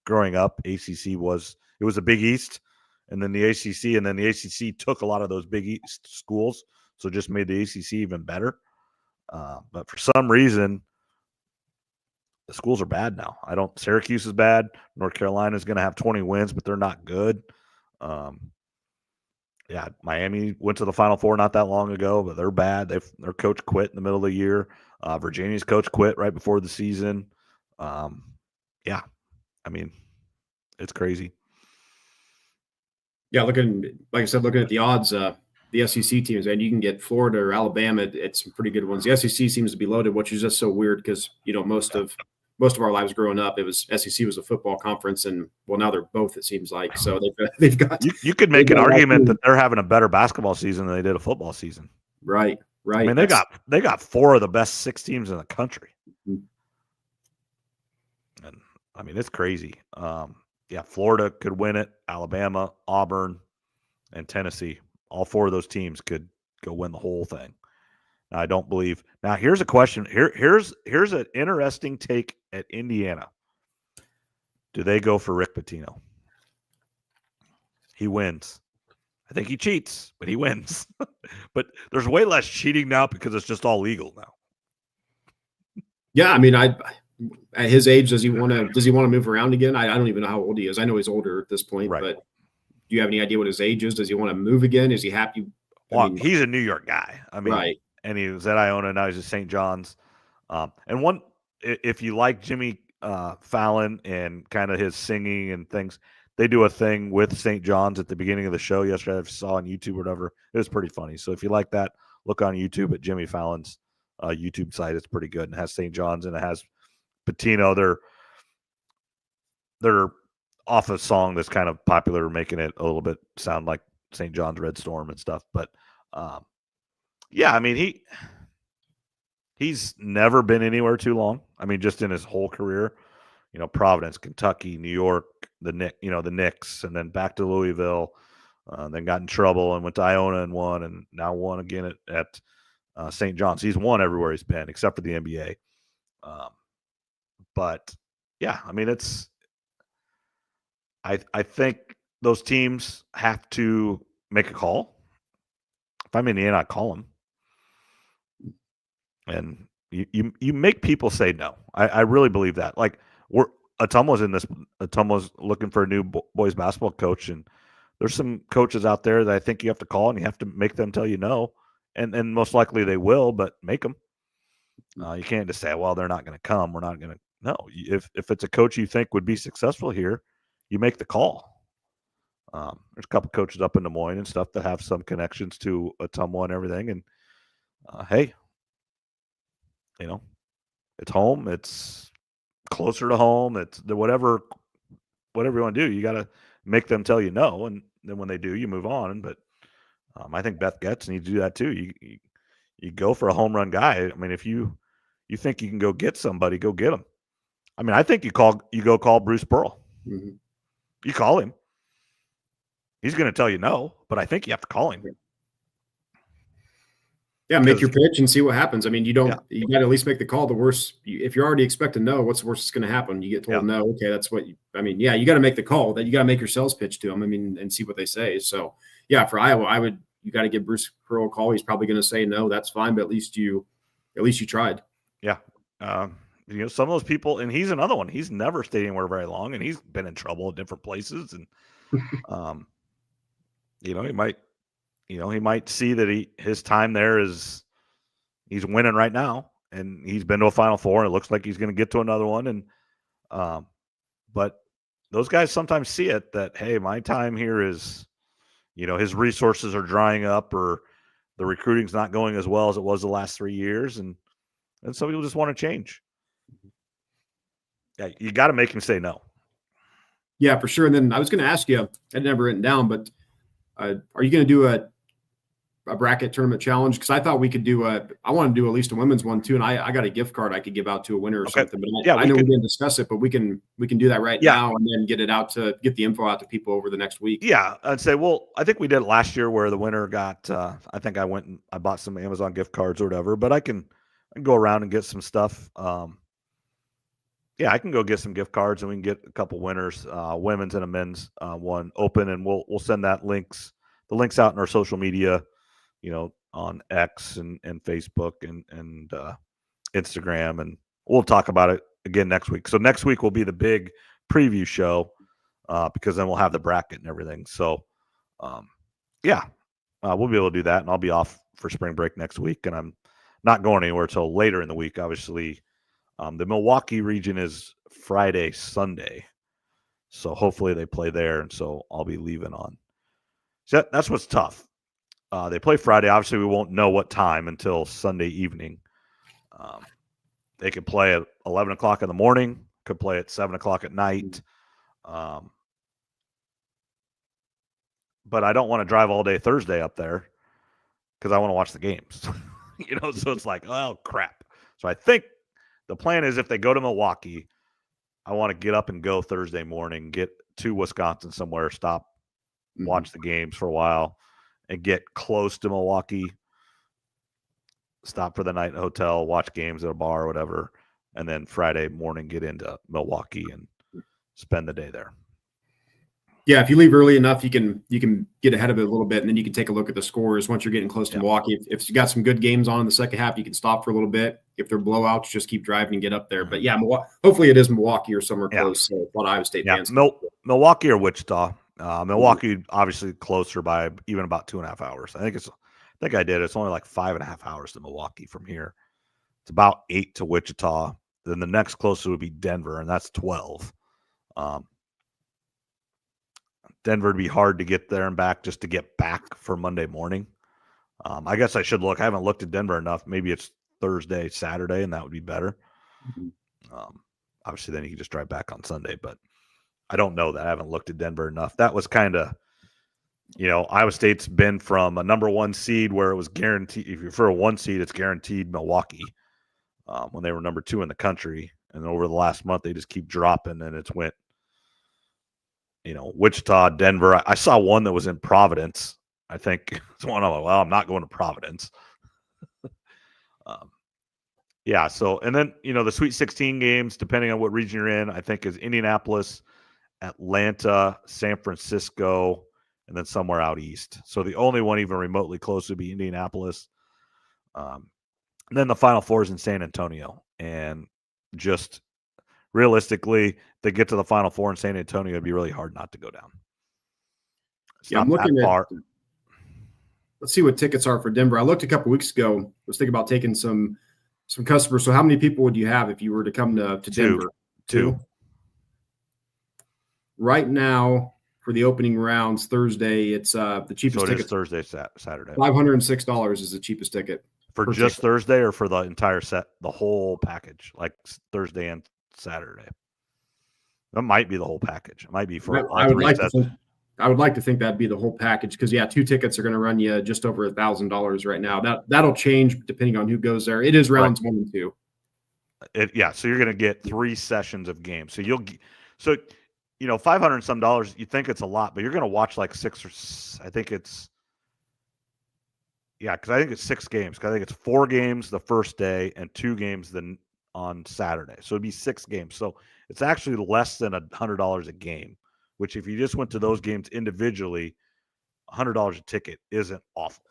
Growing up, ACC was a Big East, and then the ACC took a lot of those Big East schools, so just made the ACC even better. But for some reason, the schools are bad now. Syracuse is bad. North Carolina is going to have 20 wins, but they're not good. Miami went to the Final Four not that long ago, but they're bad. Their coach quit in the middle of the year. Virginia's coach quit right before the season. It's crazy. Yeah, looking at the odds, the SEC teams, and you can get Florida or Alabama at some pretty good ones. The SEC seems to be loaded, which is just so weird because most of our lives growing up, it was SEC was a football conference, and now they're both. It seems like so they've got. You could make an argument that they're having a better basketball season than they did a football season. Right. I mean, they got 4 of the best 6 teams in the country. Mhm. And I mean, it's crazy. Yeah, Florida could win it. Alabama, Auburn, and Tennessee. All 4 of those teams could go win the whole thing. Now, I don't believe. Now, here's a question. Here's an interesting take at Indiana. Do they go for Rick Pitino? He wins. I think he cheats, but he wins. But there's way less cheating now because it's just all legal now. Yeah, I mean, at his age, does he want to move around again? I don't even know how old he is. I know he's older at this point, Right. but do you have any idea what his age is? Does he want to move again? Is he happy? Well, he's a New York guy. I mean, right. And he was at Iona, now he's at St. John's. And if you like Jimmy Fallon and kind of his singing and things, they do a thing with St. John's at the beginning of the show yesterday. I saw on YouTube or whatever. It was pretty funny. So if you like that, look on YouTube at Jimmy Fallon's YouTube site. It's pretty good and it has St. John's and it has Pitino. They're off a song that's kind of popular, making it a little bit sound like St. John's Red Storm and stuff. But yeah, I mean he's never been anywhere too long. I mean, just in his whole career, Providence, Kentucky, New York, the Knicks, and then back to Louisville, then got in trouble and went to Iona and won, and now won again at St. John's. He's won everywhere he's been except for the NBA. But yeah, I mean, I think those teams have to make a call. If I'm Indiana, I call them. And you make people say no. I really believe that. Like Atum was looking for a new boys basketball coach, and there's some coaches out there that I think you have to call and you have to make them tell you no, and most likely they will, but make them. You can't just say, well, they're not going to come. We're not going to. No, if it's a coach you think would be successful here, you make the call. There's a couple coaches up in Des Moines and stuff that have some connections to Atumwa and everything, and hey. It's home. It's closer to home. It's whatever you want to do. You got to make them tell you no, and then when they do, you move on. But I think Beth Getz needs to do that too. You go for a home run guy. I mean, if you think you can go get somebody, go get him. I mean, I think you go call Bruce Pearl. Mm-hmm. You call him. He's going to tell you no, but I think you have to call him. Yeah, make your pitch and see what happens. I mean, you got to at least make the call. The worst, if you're already expecting no, what's the worst that's going to happen? You get told no. Okay, that's what you got to make the call. That you got to make your sales pitch to them. I mean, and see what they say. So, yeah, for Iowa, you got to give Bruce Pearl a call. He's probably going to say no. That's fine, but at least you tried. Yeah. Some of those people, and he's another one. He's never stayed anywhere very long, and he's been in trouble at different places, and he might see that his time there he's winning right now, and he's been to a Final Four, and it looks like he's going to get to another one. And but those guys sometimes see it that, hey, my time here is, his resources are drying up, or the recruiting's not going as well as it was the last 3 years, and some people just want to change. Yeah, you got to make him say no. Yeah, for sure. And then I was going to ask you, I'd never written down, but are you going to do a bracket tournament challenge? Because I thought we could do I want to do at least a women's one too, and I got a gift card I could give out to a winner or something. But I know we didn't discuss it, but we can do that now and then get the info out to people over the next week. Yeah, I'd say. Well, I think we did it last year where the winner got. I think I went and I bought some Amazon gift cards or whatever. But I can go around and get some stuff. Yeah, I can go get some gift cards, and we can get a couple winners, women's and a men's one open, and we'll send the links out in our social media. On X and Facebook and Instagram, and we'll talk about it again next week. So next week will be the big preview show because then we'll have the bracket and everything. So, we'll be able to do that, and I'll be off for spring break next week, and I'm not going anywhere until later in the week. Obviously, the Milwaukee region is Friday, Sunday, so hopefully they play there, and so I'll be leaving on. So that's what's tough. They play Friday. Obviously, we won't know what time until Sunday evening. They could play at 11 o'clock in the morning, could play at 7 o'clock at night. But I don't want to drive all day Thursday up there because I want to watch the games. So it's like, oh crap. So I think the plan is if they go to Milwaukee, I want to get up and go Thursday morning, get to Wisconsin somewhere, stop, watch the games for a while, and get close to Milwaukee, stop for the night in a hotel, watch games at a bar or whatever, and then Friday morning get into Milwaukee and spend the day there. Yeah, if you leave early enough, you can get ahead of it a little bit, and then you can take a look at the scores once you're getting close to Milwaukee. If you got some good games on in the second half, you can stop for a little bit. If they're blowouts, just keep driving and get up there. But yeah, hopefully it is Milwaukee or somewhere close. So a lot of Iowa State fans. Milwaukee or Wichita. Milwaukee obviously closer by even about 2.5 hours. I think I did. It's only like 5.5 hours to Milwaukee from here. It's about 8 to Wichita. Then the next closest would be Denver, and that's 12. Denver would be hard to get there and back just to get back for Monday morning. I guess I should look. I haven't looked at Denver enough. Maybe it's Thursday, Saturday, and that would be better. Obviously, then you can just drive back on Sunday, but I don't know that. I haven't looked at Denver enough. That was kind of, Iowa State's been from a number 1 seed where it was guaranteed. If you're for a 1 seed, it's guaranteed Milwaukee when they were number 2 in the country. And over the last month, they just keep dropping, and it's went, Wichita, Denver. I saw one that was in Providence. I think it's one I'm like, well, I'm not going to Providence. Yeah. So, and then, the Sweet 16 games, depending on what region you're in, I think is Indianapolis, Atlanta, San Francisco, and then somewhere out east. So the only one even remotely close would be Indianapolis. And then the Final Four is in San Antonio. And just realistically, they get to the Final Four in San Antonio, it'd be really hard not to go down. I'm looking at. Let's see what tickets are for Denver. I looked a couple weeks ago. I was thinking about taking some customers. So how many people would you have if you were to come to Denver? Two. Right now, for the opening rounds Thursday, it's the cheapest ticket. Thursday, Saturday. $506 is the cheapest ticket. For just ticket. Thursday or for the entire set, the whole package, like Thursday and Saturday? That might be the whole package. It might be for all three sets. I would like to think that'd be the whole package because, 2 tickets are going to run you just over $1,000 right now. That'll change depending on who goes there. It is rounds 1 and 2. So you're going to get 3 sessions of games. So $500 and some dollars. You think it's a lot, but you're going to watch like 6 or I think it's. Yeah, because I think it's 6 games. Because I think it's 4 games the first day and 2 games then on Saturday. So it'd be 6 games. So it's actually less than $100 a game. Which, if you just went to those games individually, $100 a ticket isn't awful.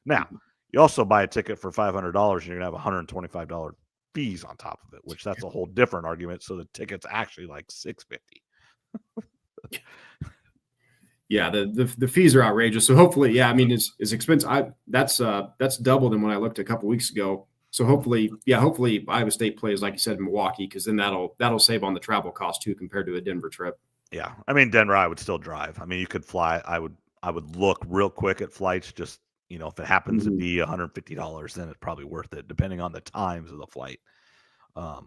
Now, you also buy a ticket for $500, and you're going to have $125 fees on top of it, which that's a whole different argument. So the ticket's actually like $650. Yeah, the fees are outrageous. So hopefully, it's expensive. That's double than when I looked a couple weeks ago. So hopefully Iowa State plays, like you said, in Milwaukee, because then that'll save on the travel cost too compared to a Denver trip. Yeah, Denver, I would still drive. You could fly. I would look real quick at flights. Just if it happens to be $150, then it's probably worth it, depending on the times of the flight. But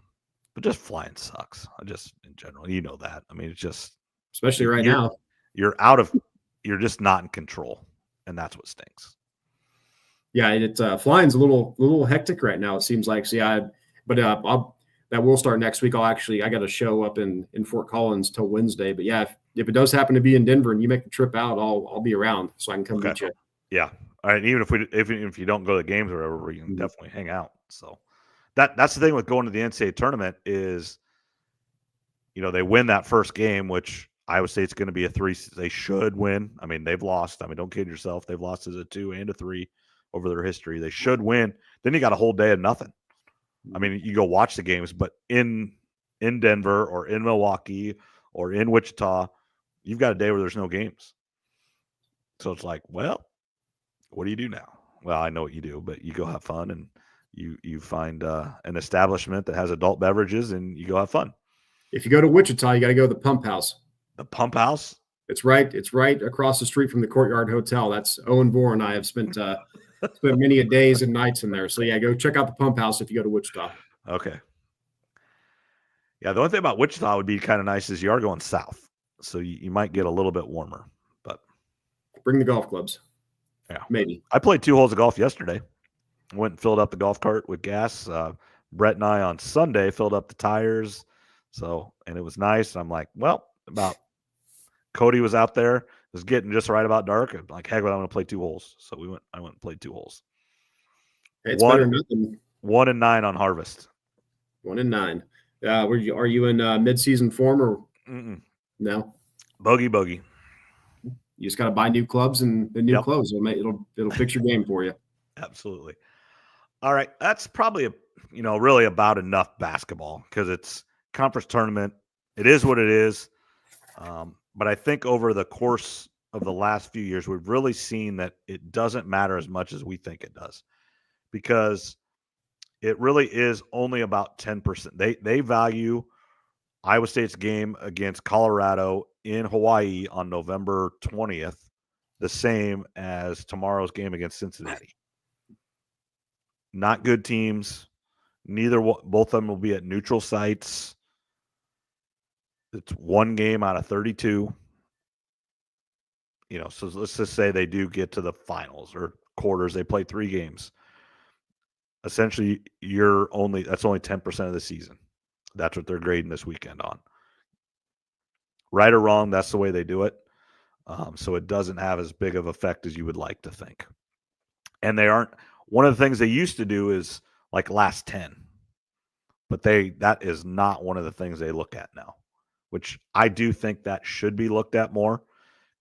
just flying sucks. Just in general, that. It's just especially right now. You're just not in control, and that's what stinks. Yeah, flying's a little hectic right now. It seems like. So that will start next week. I got a show up in Fort Collins till Wednesday. But yeah, if it does happen to be in Denver and you make the trip out, I'll be around so I can come meet you. Yeah. All right. Even if you don't go to the games or whatever, you can definitely hang out. So that's the thing with going to the NCAA tournament is, they win that first game, which Iowa State's going to be a 3. They should win. They've lost. Don't kid yourself. They've lost as a 2 and a 3 over their history. They should win. Then you got a whole day of nothing. You go watch the games, but in Denver or in Milwaukee or in Wichita, you've got a day where there's no games. So it's like, well, what do you do now? Well, I know what you do, but you go have fun and you find an establishment that has adult beverages and you go have fun. If you go to Wichita, you got to go to the Pump House. The Pump House? It's right across the street from the Courtyard Hotel. That's Owen Bohr and I have spent many a days and nights in there. So yeah, go check out the Pump House if you go to Wichita. Okay. Yeah, the only thing about Wichita would be kind of nice is you are going south, so you might get a little bit warmer. But bring the golf clubs. Yeah. maybe. I played 2 holes of golf yesterday. Went and filled up the golf cart with gas. Brett and I on Sunday filled up the tires. And it was nice. I'm like, well, about Cody was out there. It was getting just right about dark. I'm like, heck, I'm going to play 2 holes. So I went and played 2 holes. It's better than nothing. 1 and 9 on harvest. 1 and 9. Are you in mid-season form or no? Bogey. You just got to buy new clubs and the new clothes. It'll fix your game for you. Absolutely. All right, that's probably really about enough basketball because it's conference tournament. It is what it is. But I think over the course of the last few years, we've really seen that it doesn't matter as much as we think it does, because it really is only about 10%. They value Iowa State's game against Colorado in Hawaii on November 20th the same as tomorrow's game against Cincinnati. Not good teams. Both of them will be at neutral sites. It's 1 game out of 32. So let's just say they do get to the finals or quarters. They play 3 games. Essentially, that's only 10% of the season. That's what they're grading this weekend on. Right or wrong, that's the way they do it. So it doesn't have as big of effect as you would like to think. And they aren't. One of the things they used to do is like last 10, but that is not one of the things they look at now, which I do think that should be looked at more,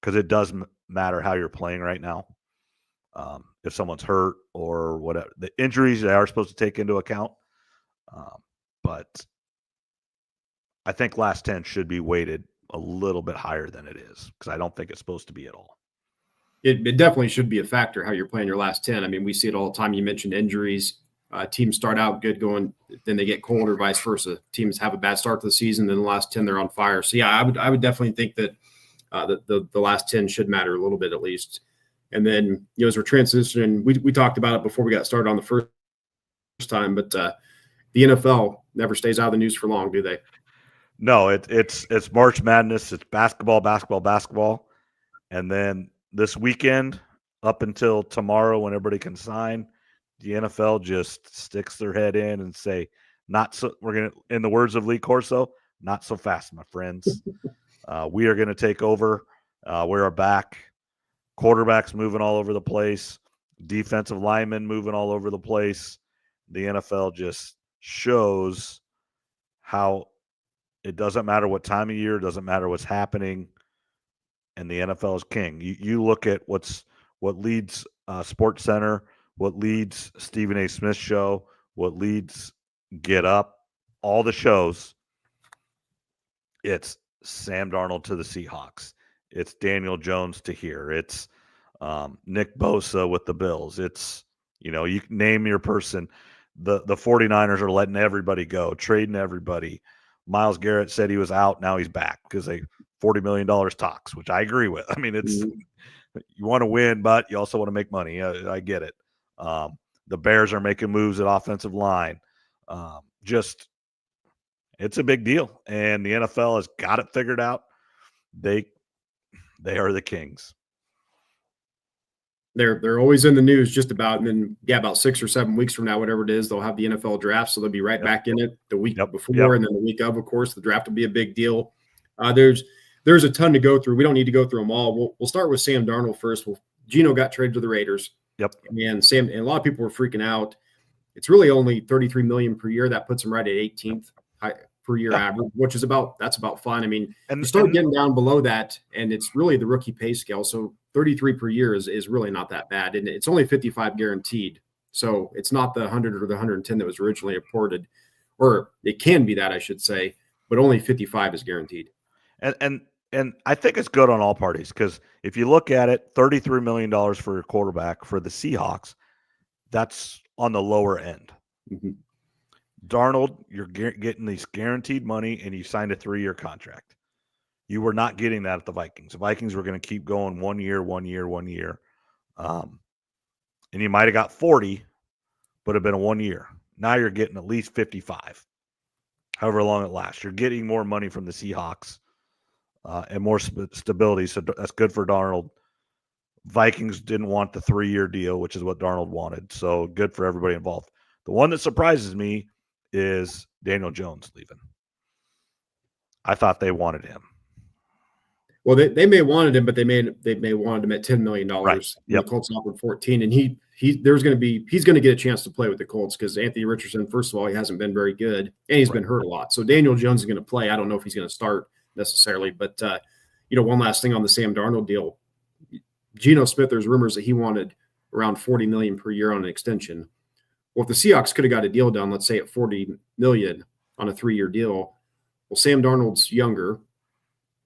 because it does matter how you're playing right now. If someone's hurt or whatever, the injuries they are supposed to take into account. But I think last 10 should be weighted a little bit higher than it is, because I don't think it's supposed to be at all. It definitely should be a factor how you're playing your last 10. I mean, we see it all the time. You mentioned injuries. Teams start out good going, then they get cold, or vice versa. Teams have a bad start to the season, then the last 10 they're on fire. So yeah, I would definitely think that the last 10 should matter a little bit at least. And then as we're transitioning, we talked about it before we got started on the first time, but the NFL never stays out of the news for long, do they? No, it's March Madness. It's basketball, and then this weekend up until tomorrow when everybody can sign, the NFL just sticks their head in and say, "Not so." We're gonna, in the words of Lee Corso, "Not so fast, my friends." We are going to take over. We're back. Quarterbacks moving all over the place. Defensive linemen moving all over the place. The NFL just shows how it doesn't matter what time of year, it doesn't matter what's happening, and the NFL is king. You look at what leads Sports Center, what leads Stephen A. Smith's show, what leads Get Up, all the shows. It's Sam Darnold to the Seahawks. It's Daniel Jones to here. It's Nick Bosa with the Bills. It's, you name your person. The 49ers are letting everybody go, trading everybody. Myles Garrett said he was out. Now he's back because they $40 million talks, which I agree with. I mean, it's you want to win, but you also want to make money. I get it. The Bears are making moves at offensive line. It's a big deal, and the NFL has got it figured out. They are the kings. They're always in the news just about, and then about 6 or 7 weeks from now, whatever it is, they'll have the NFL draft, so they'll be right back in it the week before, and then the week of course, the draft will be a big deal. There's a ton to go through. We don't need to go through them all. We'll start with Sam Darnold first. Geno got traded to the Raiders. Yep. And a lot of people were freaking out. It's really only $33 million per year. That puts him right at 18th per year average, which is about fine. I mean, you start getting down below that, and it's really the rookie pay scale. So 33 per year is really not that bad, and it's only 55 guaranteed. So it's not the 100 or the 110 that was originally reported, or it can be that, I should say, but only 55 is guaranteed. And I think it's good on all parties, because if you look at it, $33 million for a quarterback for the Seahawks, that's on the lower end. Mm-hmm. Darnold, you're getting these guaranteed money, and you signed a 3-year contract. You were not getting that at the Vikings. The Vikings were going to keep going 1 year. And you might have got 40, but it'd been a 1 year. Now you're getting at least 55, however long it lasts. You're getting more money from the Seahawks and more stability. So that's good for Darnold. Vikings didn't want the 3-year deal, which is what Darnold wanted. So good for everybody involved. The one that surprises me is Daniel Jones leaving. I thought they wanted him. Well, they may have wanted him, but they may wanted him at $10 million. Right. Yep. The Colts offered 14, and he's going to get a chance to play with the Colts because Anthony Richardson, first of all, he hasn't been very good, and he's been hurt a lot. So Daniel Jones is going to play. I don't know if he's going to start necessarily, but one last thing on the Sam Darnold deal. Geno Smith, there's rumors that he wanted around $40 million per year on an extension. Well, if the Seahawks could have got a deal done, let's say at $40 million on a 3-year deal, well, Sam Darnold's younger,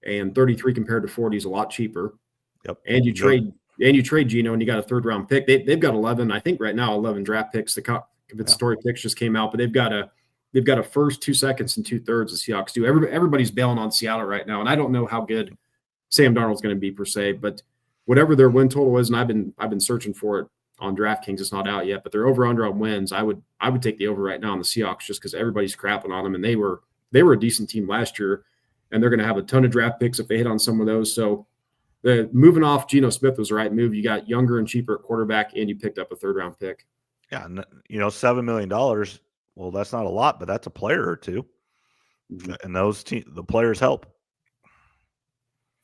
and 33 compared to 40 is a lot cheaper. Yep. And you trade Geno, and you got a 3rd-round pick. They've got 11, I think right now 11 draft picks. The compensatory picks just came out, but they've got a first, 2 seconds, and 2/3. The Seahawks do. Everybody's bailing on Seattle right now, and I don't know how good Sam Darnold's going to be per se, but whatever their win total is, and I've been searching for it on DraftKings. It's not out yet, but they're over under on wins. I would take the over right now on the Seahawks just because everybody's crapping on them, and they were a decent team last year. And they're going to have a ton of draft picks if they hit on some of those. So the moving off Geno Smith was the right move. You got younger and cheaper at quarterback, and you picked up a 3rd-round pick. Yeah, and $7 million. Well, that's not a lot, but that's a player or two, and the players help.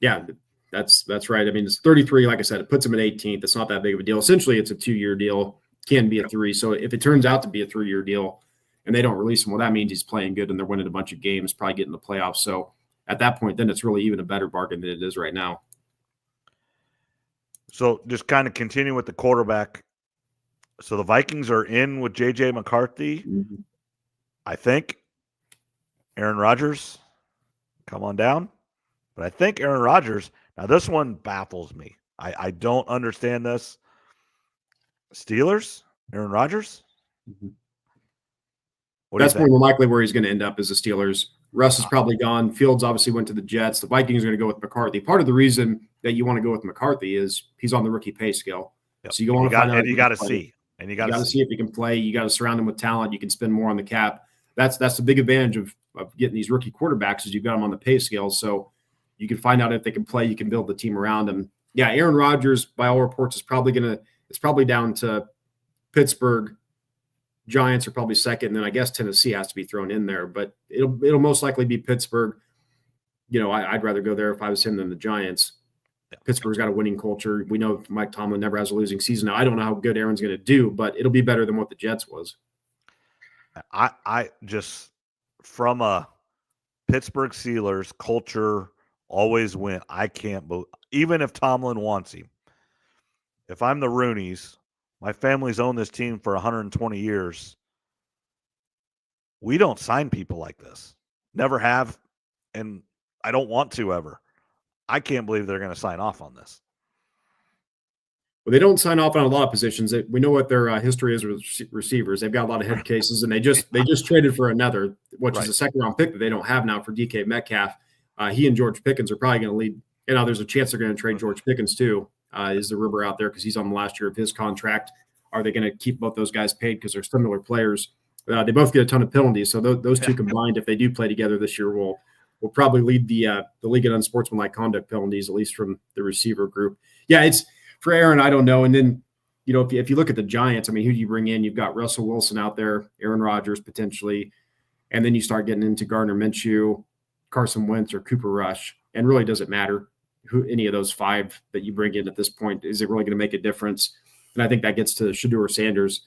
Yeah, that's right. I mean, it's 33. Like I said, it puts him at 18th. It's not that big of a deal. Essentially, it's a 2-year deal. Can be a 3. So if it turns out to be a 3-year deal, and they don't release him, well, that means he's playing good and they're winning a bunch of games, probably getting the playoffs. So at that point, then it's really even a better bargain than it is right now. So just kind of continue with the quarterback. So the Vikings are in with J.J. McCarthy. Mm-hmm. I think Aaron Rodgers, come on down. But I think Aaron Rodgers, now this one baffles me. I don't understand this. Steelers, Aaron Rodgers? Mm-hmm. That's more than likely where he's going to end up as the Steelers. Russ is probably gone. Fields obviously went to the Jets. The Vikings are going to go with McCarthy. Part of the reason that you want to go with McCarthy is he's on the rookie pay scale. Yep. So you want to find out. And you got to see. And you got to see if he can play. You got to surround him with talent. You can spend more on the cap. That's the big advantage of getting these rookie quarterbacks is you've got them on the pay scale. So you can find out if they can play. You can build the team around them. Yeah, Aaron Rodgers, by all reports, is probably down to Pittsburgh. Giants are probably second, and then I guess Tennessee has to be thrown in there, but it'll most likely be Pittsburgh. I'd rather go there if I was him than the Giants. Yeah. Pittsburgh's got a winning culture. We know Mike Tomlin never has a losing season. Now, I don't know how good Aaron's going to do, but it'll be better than what the Jets was. I just, from a Pittsburgh Steelers culture, always win. I can't believe, even if Tomlin wants him. If I'm the Rooneys, my family's owned this team for 120 years. We don't sign people like this. Never have, and I don't want to ever. I can't believe they're going to sign off on this. Well, they don't sign off on a lot of positions. We know what their history is with receivers. They've got a lot of head cases, and they just traded for another, which is a 2nd-round pick that they don't have now for DK Metcalf. He and George Pickens are probably going to lead. There's a chance they're going to trade George Pickens too. Is the rumor out there because he's on the last year of his contract. Are they going to keep both those guys paid because they're similar players? They both get a ton of penalties. So those two combined, if they do play together this year, will probably lead the league in unsportsmanlike conduct penalties, at least from the receiver group. Yeah, it's for Aaron. I don't know. And then, if you look at the Giants, I mean, who do you bring in? You've got Russell Wilson out there, Aaron Rodgers potentially, and then you start getting into Gardner Minshew, Carson Wentz, or Cooper Rush. And really doesn't matter who any of those 5 that you bring in at this point. Is it really going to make a difference? And I think that gets to Shedeur Sanders.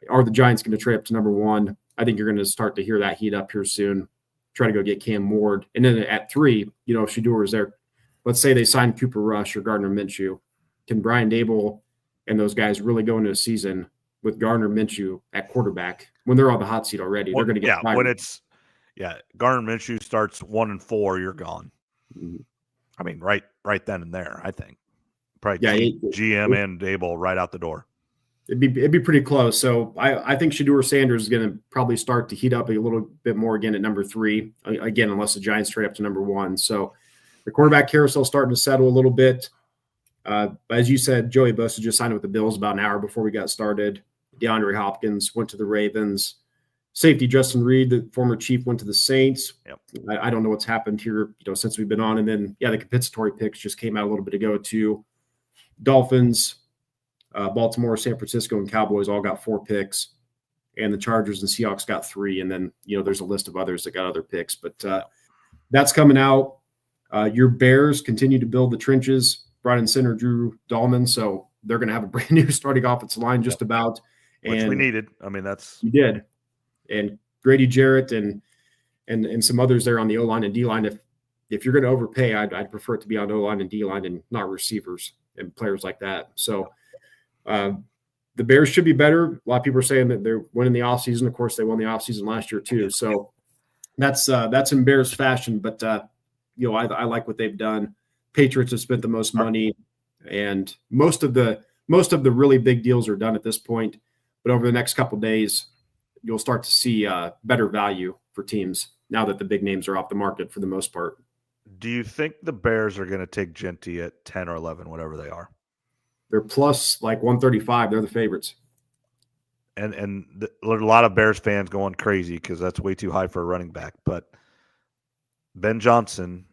Are the Giants going to trade up to number 1? I think you're going to start to hear that heat up here soon. Try to go get Cam Ward. And then at 3, if Shedeur is there, let's say they sign Cooper Rush or Gardner Minshew. Can Brian Dable and those guys really go into a season with Gardner Minshew at quarterback when they're on the hot seat already? They're going to get fired. When Gardner Minshew starts 1-4, you're gone. Mm-hmm. I mean, right then and there, I think. Probably GM and Dable right out the door. It'd be pretty close. So I think Shedeur Sanders is going to probably start to heat up a little bit more again at number 3, again, unless the Giants trade up to number 1. So the quarterback carousel is starting to settle a little bit. As you said, Joey Bosa just signed with the Bills about an hour before we got started. DeAndre Hopkins went to the Ravens. Safety Justin Reed, the former Chief, went to the Saints. Yep. I don't know what's happened here, since we've been on. And then, the compensatory picks just came out a little bit ago too. Dolphins, Baltimore, San Francisco, and Cowboys all got 4 picks, and the Chargers and Seahawks got 3. And then, there's a list of others that got other picks, but that's coming out. Your Bears continue to build the trenches. Brought in center Drew Dahlman, so they're going to have a brand new starting offensive line just about. Which and we needed. I mean, you did. And Grady Jarrett and some others there on the O-line and D-line. If you're going to overpay, I'd prefer it to be on O-line and D-line and not receivers and players like that. So the Bears should be better. A lot of people are saying that they're winning the offseason. Of course, they won the offseason last year too. So that's in Bears fashion. But I like what they've done. Patriots have spent the most money, and most of the really big deals are done at this point. But over the next couple of days, you'll start to see better value for teams now that the big names are off the market for the most part. Do you think the Bears are going to take Genty at 10 or 11, whatever they are? They're plus like 135. They're the favorites. And a lot of Bears fans going crazy because that's way too high for a running back. But Ben Johnson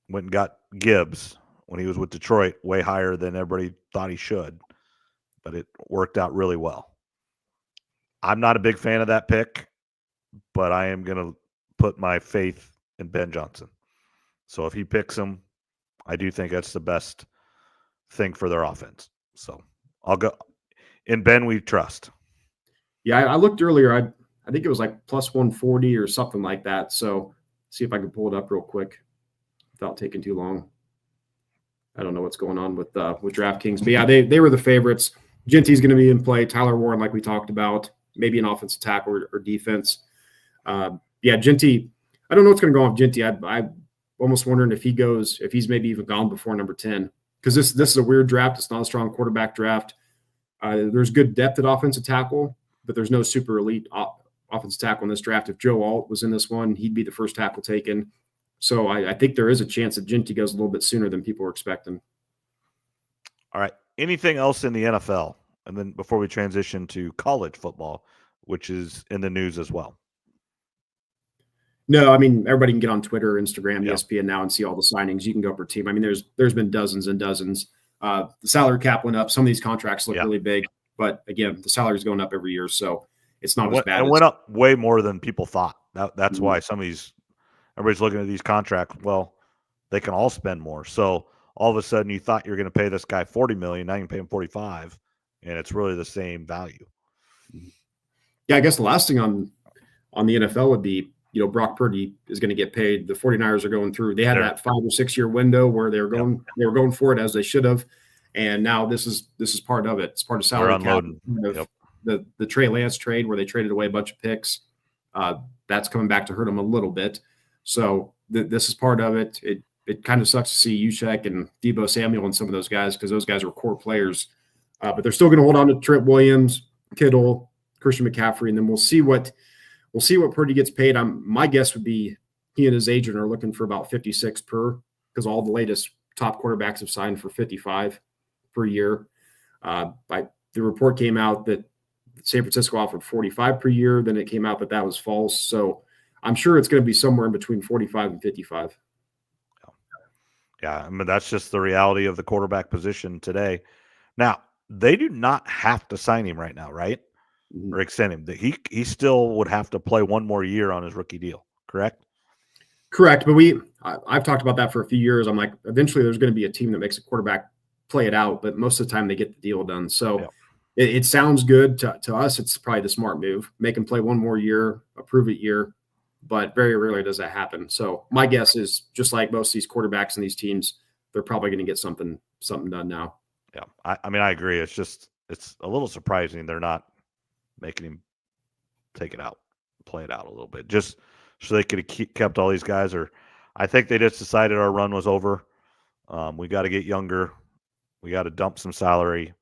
went and got Gibbs when he was with Detroit, way higher than everybody thought he should. But it worked out really well. I'm not a big fan of that pick, but I am going to put my faith in Ben Johnson. So if he picks him, I do think that's the best thing for their offense. So I'll go. In Ben, we trust. Yeah, I looked earlier. I think it was like plus 140 or something like that. So see if I can pull it up real quick without taking too long. I don't know what's going on with DraftKings. But yeah, they were the favorites. Genty's going to be in play. Tyler Warren, like we talked about, maybe an offensive tackle or defense. Genty, I don't know what's going to go on with Genty. I'm almost wondering if he's maybe even gone before number 10, because this is a weird draft. It's not a strong quarterback draft. There's good depth at offensive tackle, but there's no super elite offensive tackle in this draft. If Joe Alt was in this one, he'd be the first tackle taken. So I think there is a chance that Genty goes a little bit sooner than people were expecting. All right. Anything else in the NFL? And then before we transition to college football, which is in the news as well. No, I mean, everybody can get on Twitter, Instagram, ESPN now and see all the signings. You can go per team. I mean, there's been dozens and dozens. The salary cap went up. Some of these contracts look really big, but again, the salary is going up every year, so it's not as bad. It went up way more than people thought. That's why some of these, everybody's looking at these contracts. Well, they can all spend more. So all of a sudden, you thought you were going to pay this guy $40 million. Now you can pay him $45 million, and it's really the same value. Yeah, I guess the last thing on the NFL would be, Brock Purdy is going to get paid. The 49ers are going through. They had that 5 or 6 year window where they were going for it as they should have, and now this is part of it. It's part of salary cap. The Trey Lance trade where they traded away a bunch of picks. That's coming back to hurt them a little bit. So this is part of it. It kind of sucks to see Juszczyk and Deebo Samuel and some of those guys, because those guys were core players. But they're still going to hold on to Trent Williams, Kittle, Christian McCaffrey, and then we'll see what Purdy gets paid. My guess would be he and his agent are looking for about 56 per, because all the latest top quarterbacks have signed for 55 per year. The report came out that San Francisco offered 45 per year. Then it came out that was false. So I'm sure it's going to be somewhere in between 45 and 55. Yeah, I mean, that's just the reality of the quarterback position today. Now, they do not have to sign him right now, right? Or extend him. He still would have to play one more year on his rookie deal, correct? Correct. But I've talked about that for a few years. I'm like, eventually there's going to be a team that makes a quarterback play it out, but most of the time they get the deal done. So it sounds good to us. It's probably the smart move. Make him play one more year, a prove-it year, but very rarely does that happen. So my guess is, just like most of these quarterbacks in these teams, they're probably going to get something done now. Yeah, I mean, I agree. It's a little surprising they're not making him take it out, play it out a little bit, just so they could have kept all these guys. Or I think they just decided our run was over. We got to get younger. We got to dump some salary,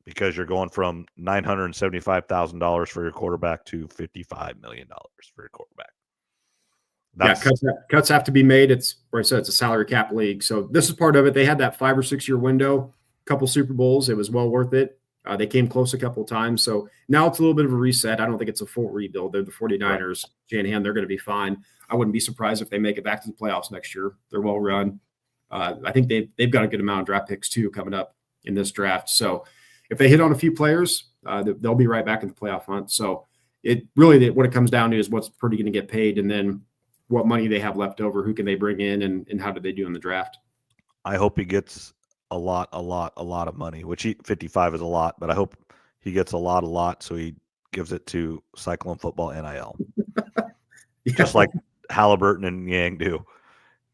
because you're going from $975,000 for your quarterback to $55 million for your quarterback. Cuts have to be made. It's where I said it's a salary cap league. So this is part of it. They had that 5 or 6 year window, couple Super Bowls. It was well worth it. They came close a couple of times. So now it's a little bit of a reset. I don't think it's a full rebuild. They're the 49ers. Right. Shanahan, they're going to be fine. I wouldn't be surprised if they make it back to the playoffs next year. They're well run. I think they've got a good amount of draft picks too coming up in this draft. So if they hit on a few players, they'll be right back in the playoff hunt. So it really, what it comes down to is what's Purdy going to get paid, and then what money they have left over, who can they bring in, and how do they do in the draft. I hope he gets a lot of money, which 55 is a lot, but I hope he gets a lot, so he gives it to Cyclone Football NIL. Yeah. Just like Halliburton and Yang do.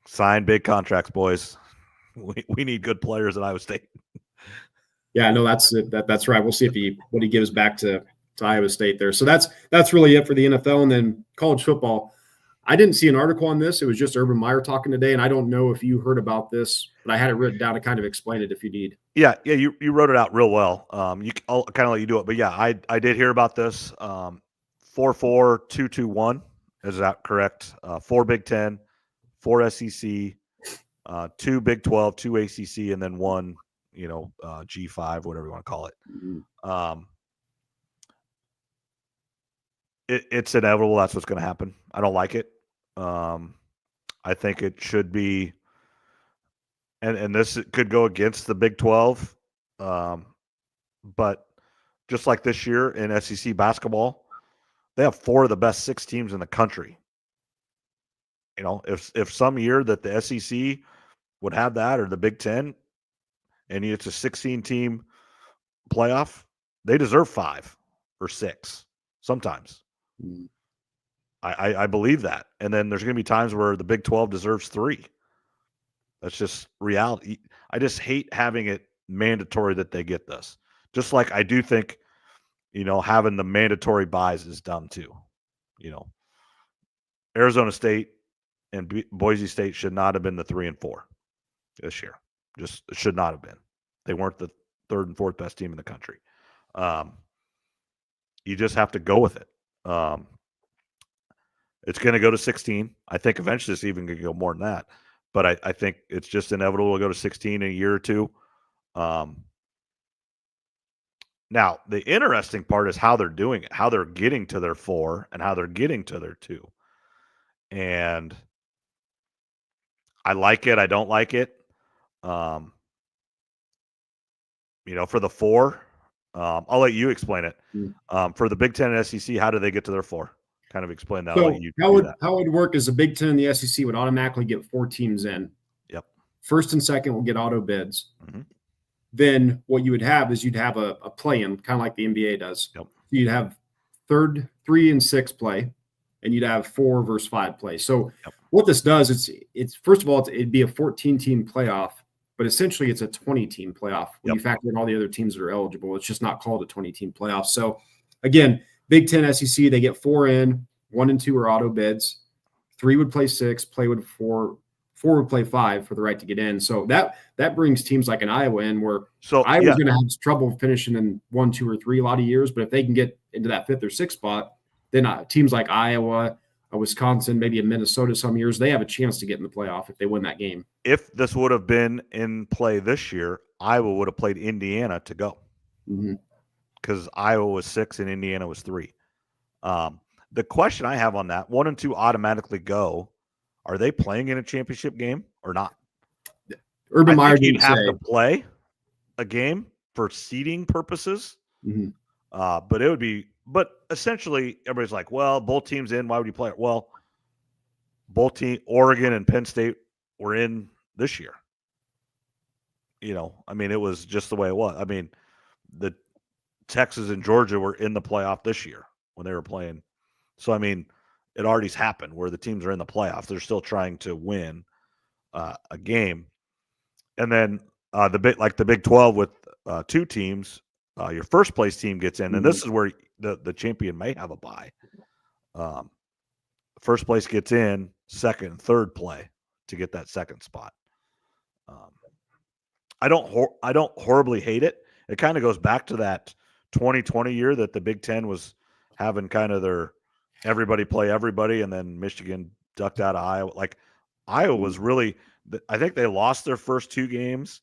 Sign big contracts, boys. We need good players at Iowa State. Yeah, no, that's right. We'll see what he gives back to Iowa State there. So that's really it for the NFL. And then college football. I didn't see an article on this. It was just Urban Meyer talking today, and I don't know if you heard about this, but I had it written down to kind of explain it if you need. Yeah, you wrote it out real well. I'll kind of let you do it, but yeah, I did hear about this. 4-4-2-2-1, is that correct? 4 Big Ten, 4 SEC, 2 Big 12, 2 ACC, and then 1, G5, whatever you want to call it. Mm-hmm. It's inevitable. That's what's going to happen. I don't like it. I think it should be, and this could go against the Big 12, but just like this year in SEC basketball, they have 4 of the best 6 teams in the country. If some year that the SEC would have that, or the Big 10, and it's a 16-team playoff, they deserve 5 or 6 sometimes. Mm. I believe that. And then there's going to be times where the Big 12 deserves 3. That's just reality. I just hate having it mandatory that they get this. Just like I do think, having the mandatory buys is dumb too. Arizona State and Boise State should not have been the 3 and 4 this year. Just should not have been. They weren't the 3rd and 4th best team in the country. You just have to go with it. It's going to go to 16. I think eventually it's even going to go more than that. But I think it's just inevitable to go to 16 in a year or two. Now, the interesting part is how they're doing it, how they're getting to their 4 and how they're getting to their 2. And I like it. I don't like it. For the 4, I'll let you explain it. For the Big 10 and SEC, how do they get to their 4? Kind of explain that. So how it would work is the Big 10 and the SEC would automatically get 4 teams in. Yep. First and second will get auto bids. Mm-hmm. Then what you would have is you'd have a play-in, kind of like the NBA does. Yep. You'd have 3 and 6 play, and you'd have 4 versus 5 play. So what this does, it's first of all, it'd be a 14-team playoff, but essentially it's a 20-team playoff when you factor in all the other teams that are eligible. It's just not called a 20-team playoff. So again, Big 10, SEC, they get 4 in, 1 and 2 are auto bids, 3 would play 6, 4 would play 5 for the right to get in. So that brings teams like an Iowa in, where Iowa's going to have trouble finishing in 1, 2, or 3 a lot of years. But if they can get into that 5th or 6th spot, then teams like Iowa, Wisconsin, maybe in Minnesota some years, they have a chance to get in the playoff if they win that game. If this would have been in play this year, Iowa would have played Indiana to go. Mm-hmm. Because Iowa was 6 and Indiana was 3. The question I have on that, 1 and 2 automatically go. Are they playing in a championship game or not? Urban Meyer didn't have to play a game for seeding purposes. Mm-hmm. But it would be. But essentially, everybody's like, "Well, both teams in. Why would you play it?" Well, both team, Oregon and Penn State, were in this year. It was just the way it was. The Texas and Georgia were in the playoff this year when they were playing. So, it already's happened where the teams are in the playoffs. They're still trying to win a game. And then the Big 12 with 2 teams, your first place team gets in. And this is where the champion may have a bye. First place gets in, second and third play to get that second spot. I don't horribly hate it. It kind of goes back to that 2020 year that the Big Ten was having kind of their everybody play everybody, and then Michigan ducked out of Iowa. Like Iowa was really, I think they lost their first 2 games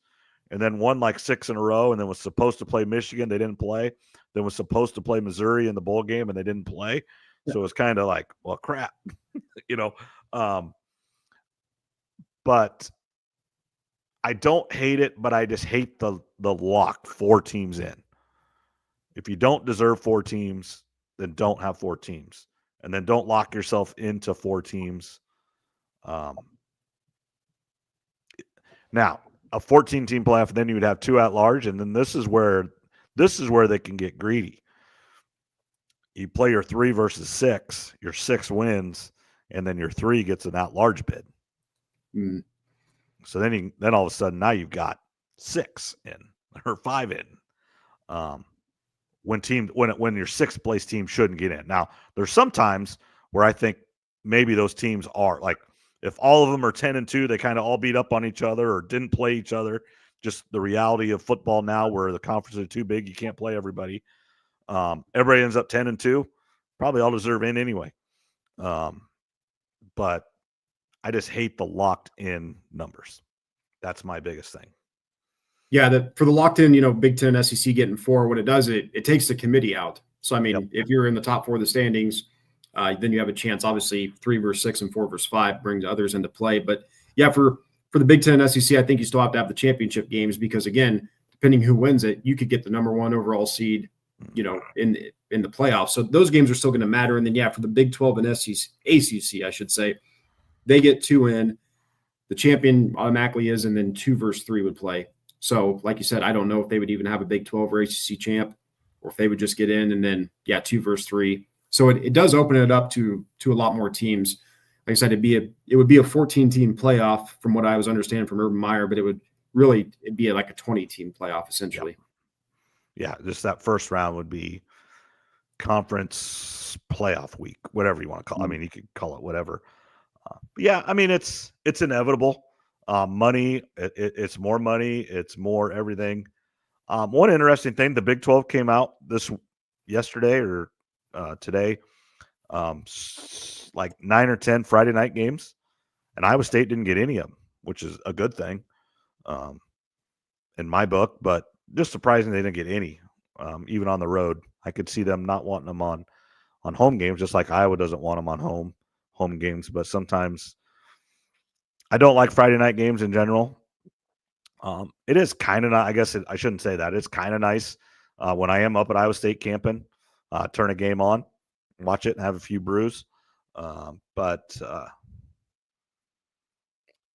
and then won like 6 in a row, and then was supposed to play Michigan. They didn't play. Then was supposed to play Missouri in the bowl game, and they didn't play. So it was kind of like, well, crap, But I don't hate it, but I just hate the lock 4 teams in. If you don't deserve 4 teams, then don't have 4 teams, and then don't lock yourself into 4 teams. Now, a 14-team playoff, then you would have 2 at large, and then this is where they can get greedy. You play your 3 versus 6, your 6 wins, and then your 3 gets an at large bid. Mm. So then all of a sudden now you've got 6 in or 5 in. When your 6th place team shouldn't get in. Now, there's some times where I think maybe those teams are like, if all of them are 10-2, they kind of all beat up on each other or didn't play each other. Just the reality of football now, where the conferences are too big, you can't play everybody. Everybody ends up 10-2, probably all deserve in anyway. But I just hate the locked in numbers. That's my biggest thing. Yeah, for the locked in, Big Ten, SEC getting 4, what it does, it takes the committee out. So, I mean, If you're in the top 4 of the standings, then you have a chance. Obviously, 3 versus 6 and 4 versus 5 brings others into play. But, yeah, for the Big Ten, SEC, I think you still have to have the championship games because, again, depending who wins it, you could get the number 1 overall seed, in the playoffs. So those games are still going to matter. And then, yeah, for the Big 12 and ACC, I should say, they get 2 in. The champion automatically is, and then 2 versus 3 would play. So, like you said, I don't know if they would even have a Big 12 or ACC champ, or if they would just get in and then, 2 versus 3. So it does open it up to a lot more teams. Like I said, it would be a 14-team playoff from what I was understanding from Urban Meyer, but it'd be like a 20-team playoff essentially. Yeah, just that first round would be conference playoff week, whatever you want to call it. I mean, you could call it whatever. Yeah, I mean, it's inevitable. Money, it's more money, it's more everything. One interesting thing, the Big 12 came out yesterday or today, like 9 or 10 Friday night games, and Iowa State didn't get any of them, which is a good thing in my book, but just surprising they didn't get any, even on the road. I could see them not wanting them on home games, just like Iowa doesn't want them on home games, but sometimes I don't like Friday night games in general. It is kind of not, I guess I shouldn't say that. It's kind of nice when I am up at Iowa State camping, turn a game on, watch it, and have a few brews.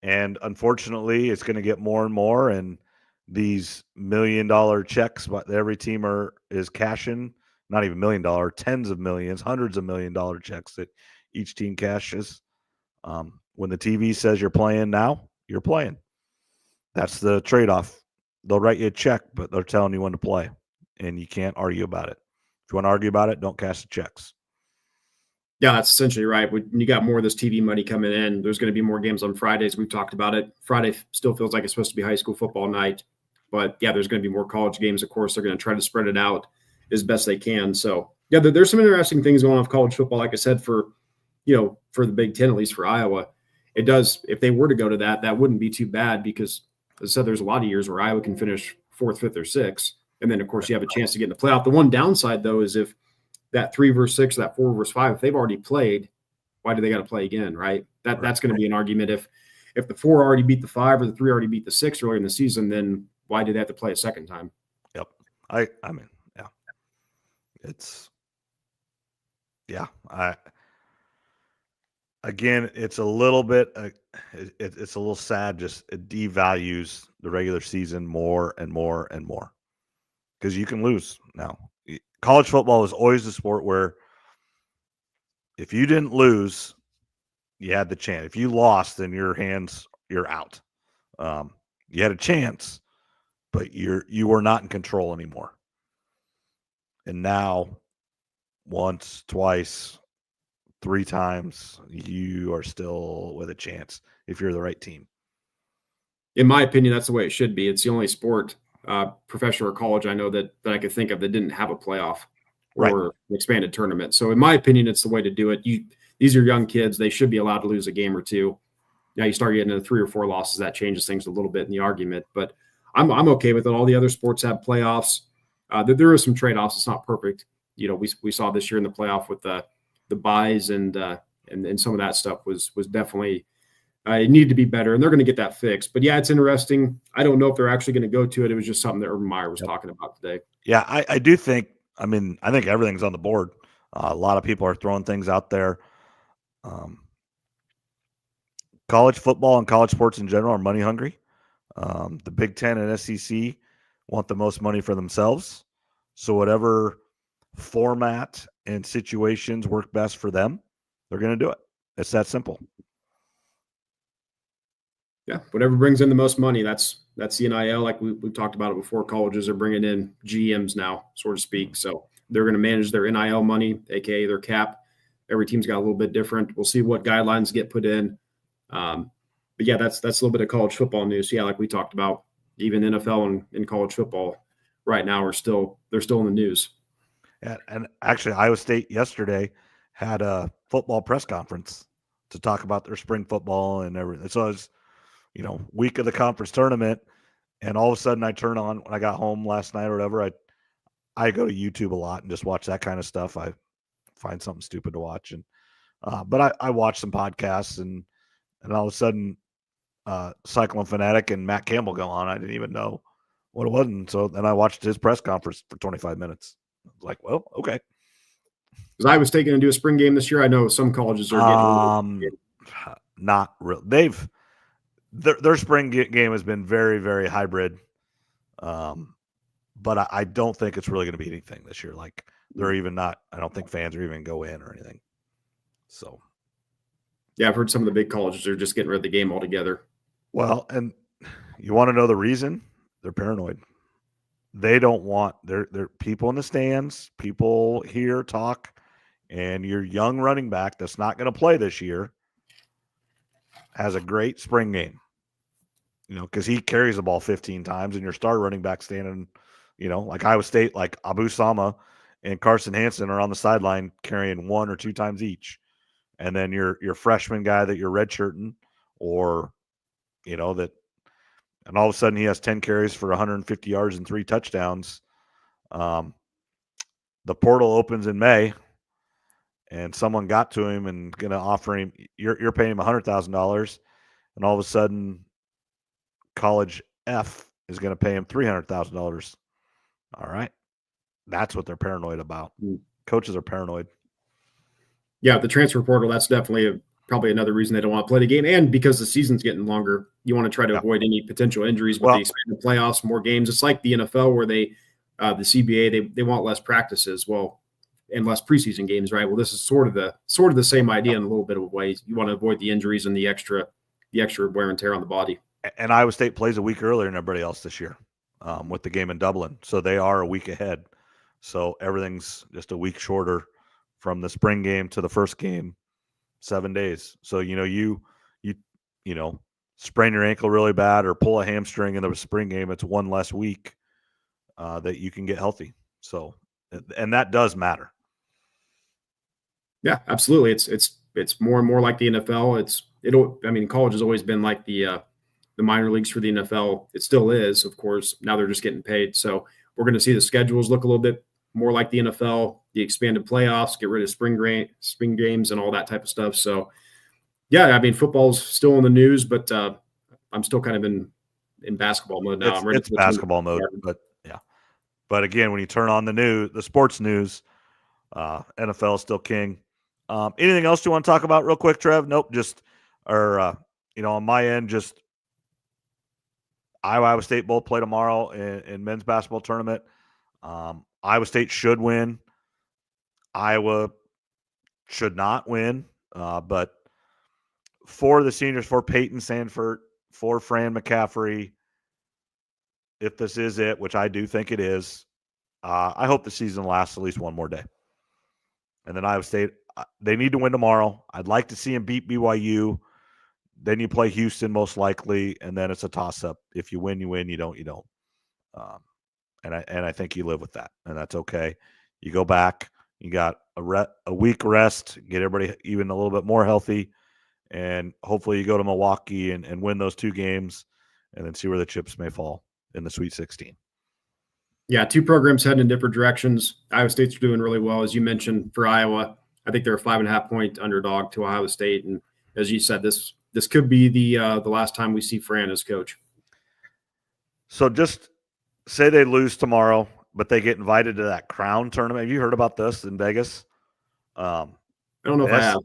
And unfortunately, it's going to get more and more, and these $1 million checks that every team is cashing, not even $1 million, tens of millions, hundreds of $1 million checks that each team cashes. When the TV says you're playing now, you're playing. That's the trade-off. They'll write you a check, but they're telling you when to play, and you can't argue about it. If you want to argue about it, don't cash the checks. Yeah, that's essentially right. When you got more of this TV money coming in, there's going to be more games on Fridays. We've talked about it. Friday still feels like it's supposed to be high school football night. But, yeah, there's going to be more college games. Of course, they're going to try to spread it out as best they can. So, yeah, there's some interesting things going on with college football. Like I said, for the Big Ten, at least for Iowa, it does. If they were to go to that wouldn't be too bad because, as I said, there's a lot of years where Iowa can finish 4th, 5th, or 6th. And then, of course, you have a chance to get in the playoff. The one downside, though, is if that 3 versus 6, that 4 versus 5, if they've already played, why do they got to play again, right? That's going to be an argument. If the 4 already beat the 5 or the 3 already beat the 6 earlier in the season, then why do they have to play a second time? Yep. I mean, yeah. Again, it's a little bit, it's a little sad. Just it devalues the regular season more and more and more because you can lose now. College football is always a sport where if you didn't lose, you had the chance. If you lost, then you're out. You had a chance, but you were not in control anymore. And now, once, twice, 3 times, you are still with a chance if you're the right team. In my opinion, that's the way it should be. It's the only sport, professional or college, I know that I could think of that didn't have a playoff or an expanded tournament. So in my opinion, it's the way to do it. These are young kids. They should be allowed to lose a game or 2. Now you start getting into 3 or 4 losses, that changes things a little bit in the argument. But I'm okay with it. All the other sports have playoffs. There are some trade-offs. It's not perfect. We saw this year in the playoff with the buys and some of that stuff was definitely It needed to be better, and they're going to get that fixed. But yeah, it's interesting. I don't know if they're actually going to go to it. It was just something that Urban Meyer was talking about today. Yeah, I do think. I mean, I think everything's on the board. A lot of people are throwing things out there. College football and college sports in general are money hungry. The Big Ten and SEC want the most money for themselves. So whatever format and situations work best for them, they're going to do it. It's that simple. Yeah, whatever brings in the most money, that's the NIL. Like we've talked about it before. Colleges are bringing in GMs now, so to speak. So they're going to manage their NIL money, aka their cap. Every team's got a little bit different. We'll see what guidelines get put in. But yeah, that's a little bit of college football news. Yeah, like we talked about, even NFL and college football right now they're still in the news. And actually, Iowa State yesterday had a football press conference to talk about their spring football and everything. So it's, week of the conference tournament, and all of a sudden I turn on when I got home last night or whatever. I go to YouTube a lot and just watch that kind of stuff. I find something stupid to watch, and but I watch some podcasts, and all of a sudden, Cyclone Fanatic and Matt Campbell go on. I didn't even know what it was, and so then I watched his press conference for 25 minutes. I was like, well, okay. Is Iowa State going to do a spring game this year? I know some colleges are getting not real. Their spring game has been very, very hybrid. But I don't think it's really going to be anything this year. Like they're even not. I don't think fans are even go in or anything. So, yeah, I've heard some of the big colleges are just getting rid of the game altogether. Well, and you want to know the reason? They're paranoid. They don't want their people in the stands, people here talk, and your young running back that's not going to play this year has a great spring game. Because he carries the ball 15 times, and your star running back standing, like Iowa State, like Abu Sama and Carson Hansen are on the sideline carrying 1 or 2 times each. And then your freshman guy that you're redshirting, or, that, and all of a sudden he has 10 carries for 150 yards and 3 touchdowns. The portal opens in May, and someone got to him and going to offer him, you're paying him $100,000, and all of a sudden College F is going to pay him $300,000. All right. That's what they're paranoid about. Coaches are paranoid. Yeah, the transfer portal, that's definitely probably another reason they don't want to play the game. And because the season's getting longer, you want to try to avoid any potential injuries with the expanded playoffs, more games. It's like the NFL where the CBA, they want less practices, and less preseason games, right? Well, this is sort of the same idea in a little bit of a way. You want to avoid the injuries and the extra wear and tear on the body. And Iowa State plays a week earlier than everybody else this year with the game in Dublin. So they are a week ahead. So everything's just a week shorter from the spring game to the first game, 7 days. So, you sprain your ankle really bad or pull a hamstring in the spring game, it's 1 less week that you can get healthy. So, and that does matter. Yeah, absolutely. It's more and more like the NFL. College has always been like the minor leagues for the NFL. It still is, of course. Now they're just getting paid. So we're going to see the schedules look a little bit more like the NFL, the expanded playoffs, get rid of spring games and all that type of stuff. So, yeah, football's still in the news, but I'm still kind of in basketball mode now. It's basketball mode, but yeah. But again, when you turn on the sports news, NFL is still king. Anything else you want to talk about real quick, Trev? Nope. On my end, just Iowa State both play tomorrow in men's basketball tournament. Iowa State should win. Iowa should not win. But for the seniors, for Peyton Sandfort, for Fran McCaffrey, if this is it, which I do think it is, I hope the season lasts at least one more day. And then Iowa State, they need to win tomorrow. I'd like to see them beat BYU. Then you play Houston most likely, and then it's a toss-up. If you win, you win. You don't, you don't. And I think you live with that, and that's okay. You go back. You got a week rest, get everybody even a little bit more healthy, and hopefully you go to Milwaukee and win those 2 games, and then see where the chips may fall in the Sweet 16. Yeah, 2 programs heading in different directions. Iowa State's doing really well, as you mentioned. For Iowa, I think they're a 5.5-point underdog to Iowa State, and as you said, this this could be the last time we see Fran as coach. So just say they lose tomorrow, but they get invited to that Crown tournament. Have you heard about this in Vegas? I don't know if I have.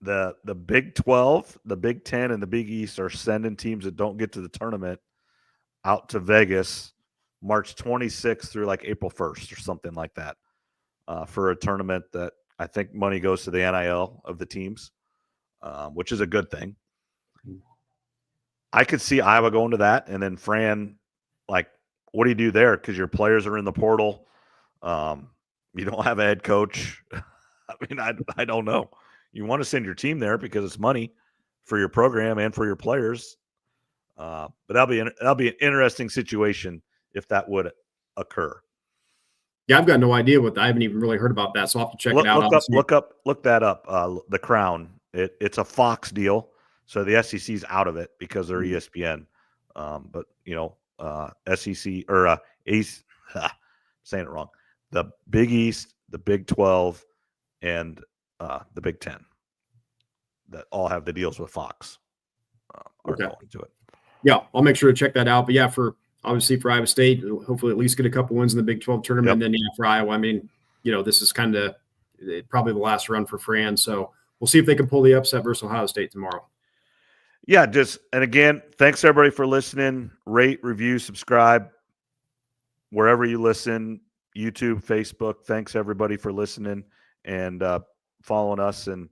The Big 12, the Big 10, and the Big East are sending teams that don't get to the tournament out to Vegas March 26th through like April 1st or something like that for a tournament that I think money goes to the NIL of the teams, which is a good thing. I could see Iowa going to that, and then Fran, like, what do you do there? Because your players are in the portal. You don't have a head coach. I mean, I don't know. You want to send your team there because it's money for your program and for your players. But that'll be an interesting situation if that would occur. Yeah, I've got no idea I haven't even really heard about that, so I'll have to check it out. Look that up. The Crown. It's a Fox deal, so the SEC's out of it because they're ESPN. But SEC or Ace, saying it wrong. The Big East, the Big 12, and the Big 10 that all have the deals with Fox are going to it. Yeah, I'll make sure to check that out. But yeah, obviously for Iowa State, hopefully at least get a couple wins in the Big 12 tournament. Yep. And then for Iowa, I mean, this is kind of probably the last run for Fran. So we'll see if they can pull the upset versus Ohio State tomorrow. Yeah, and again, thanks everybody for listening. Rate, review, subscribe wherever you listen, YouTube, Facebook. Thanks everybody for listening and following us. And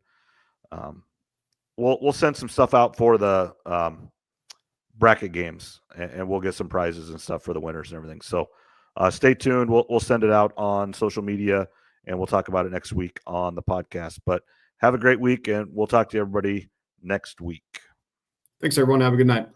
we'll send some stuff out for the bracket games, and we'll get some prizes and stuff for the winners and everything. So stay tuned. We'll send it out on social media, and we'll talk about it next week on the podcast. But have a great week, and we'll talk to everybody next week. Thanks, everyone. Have a good night.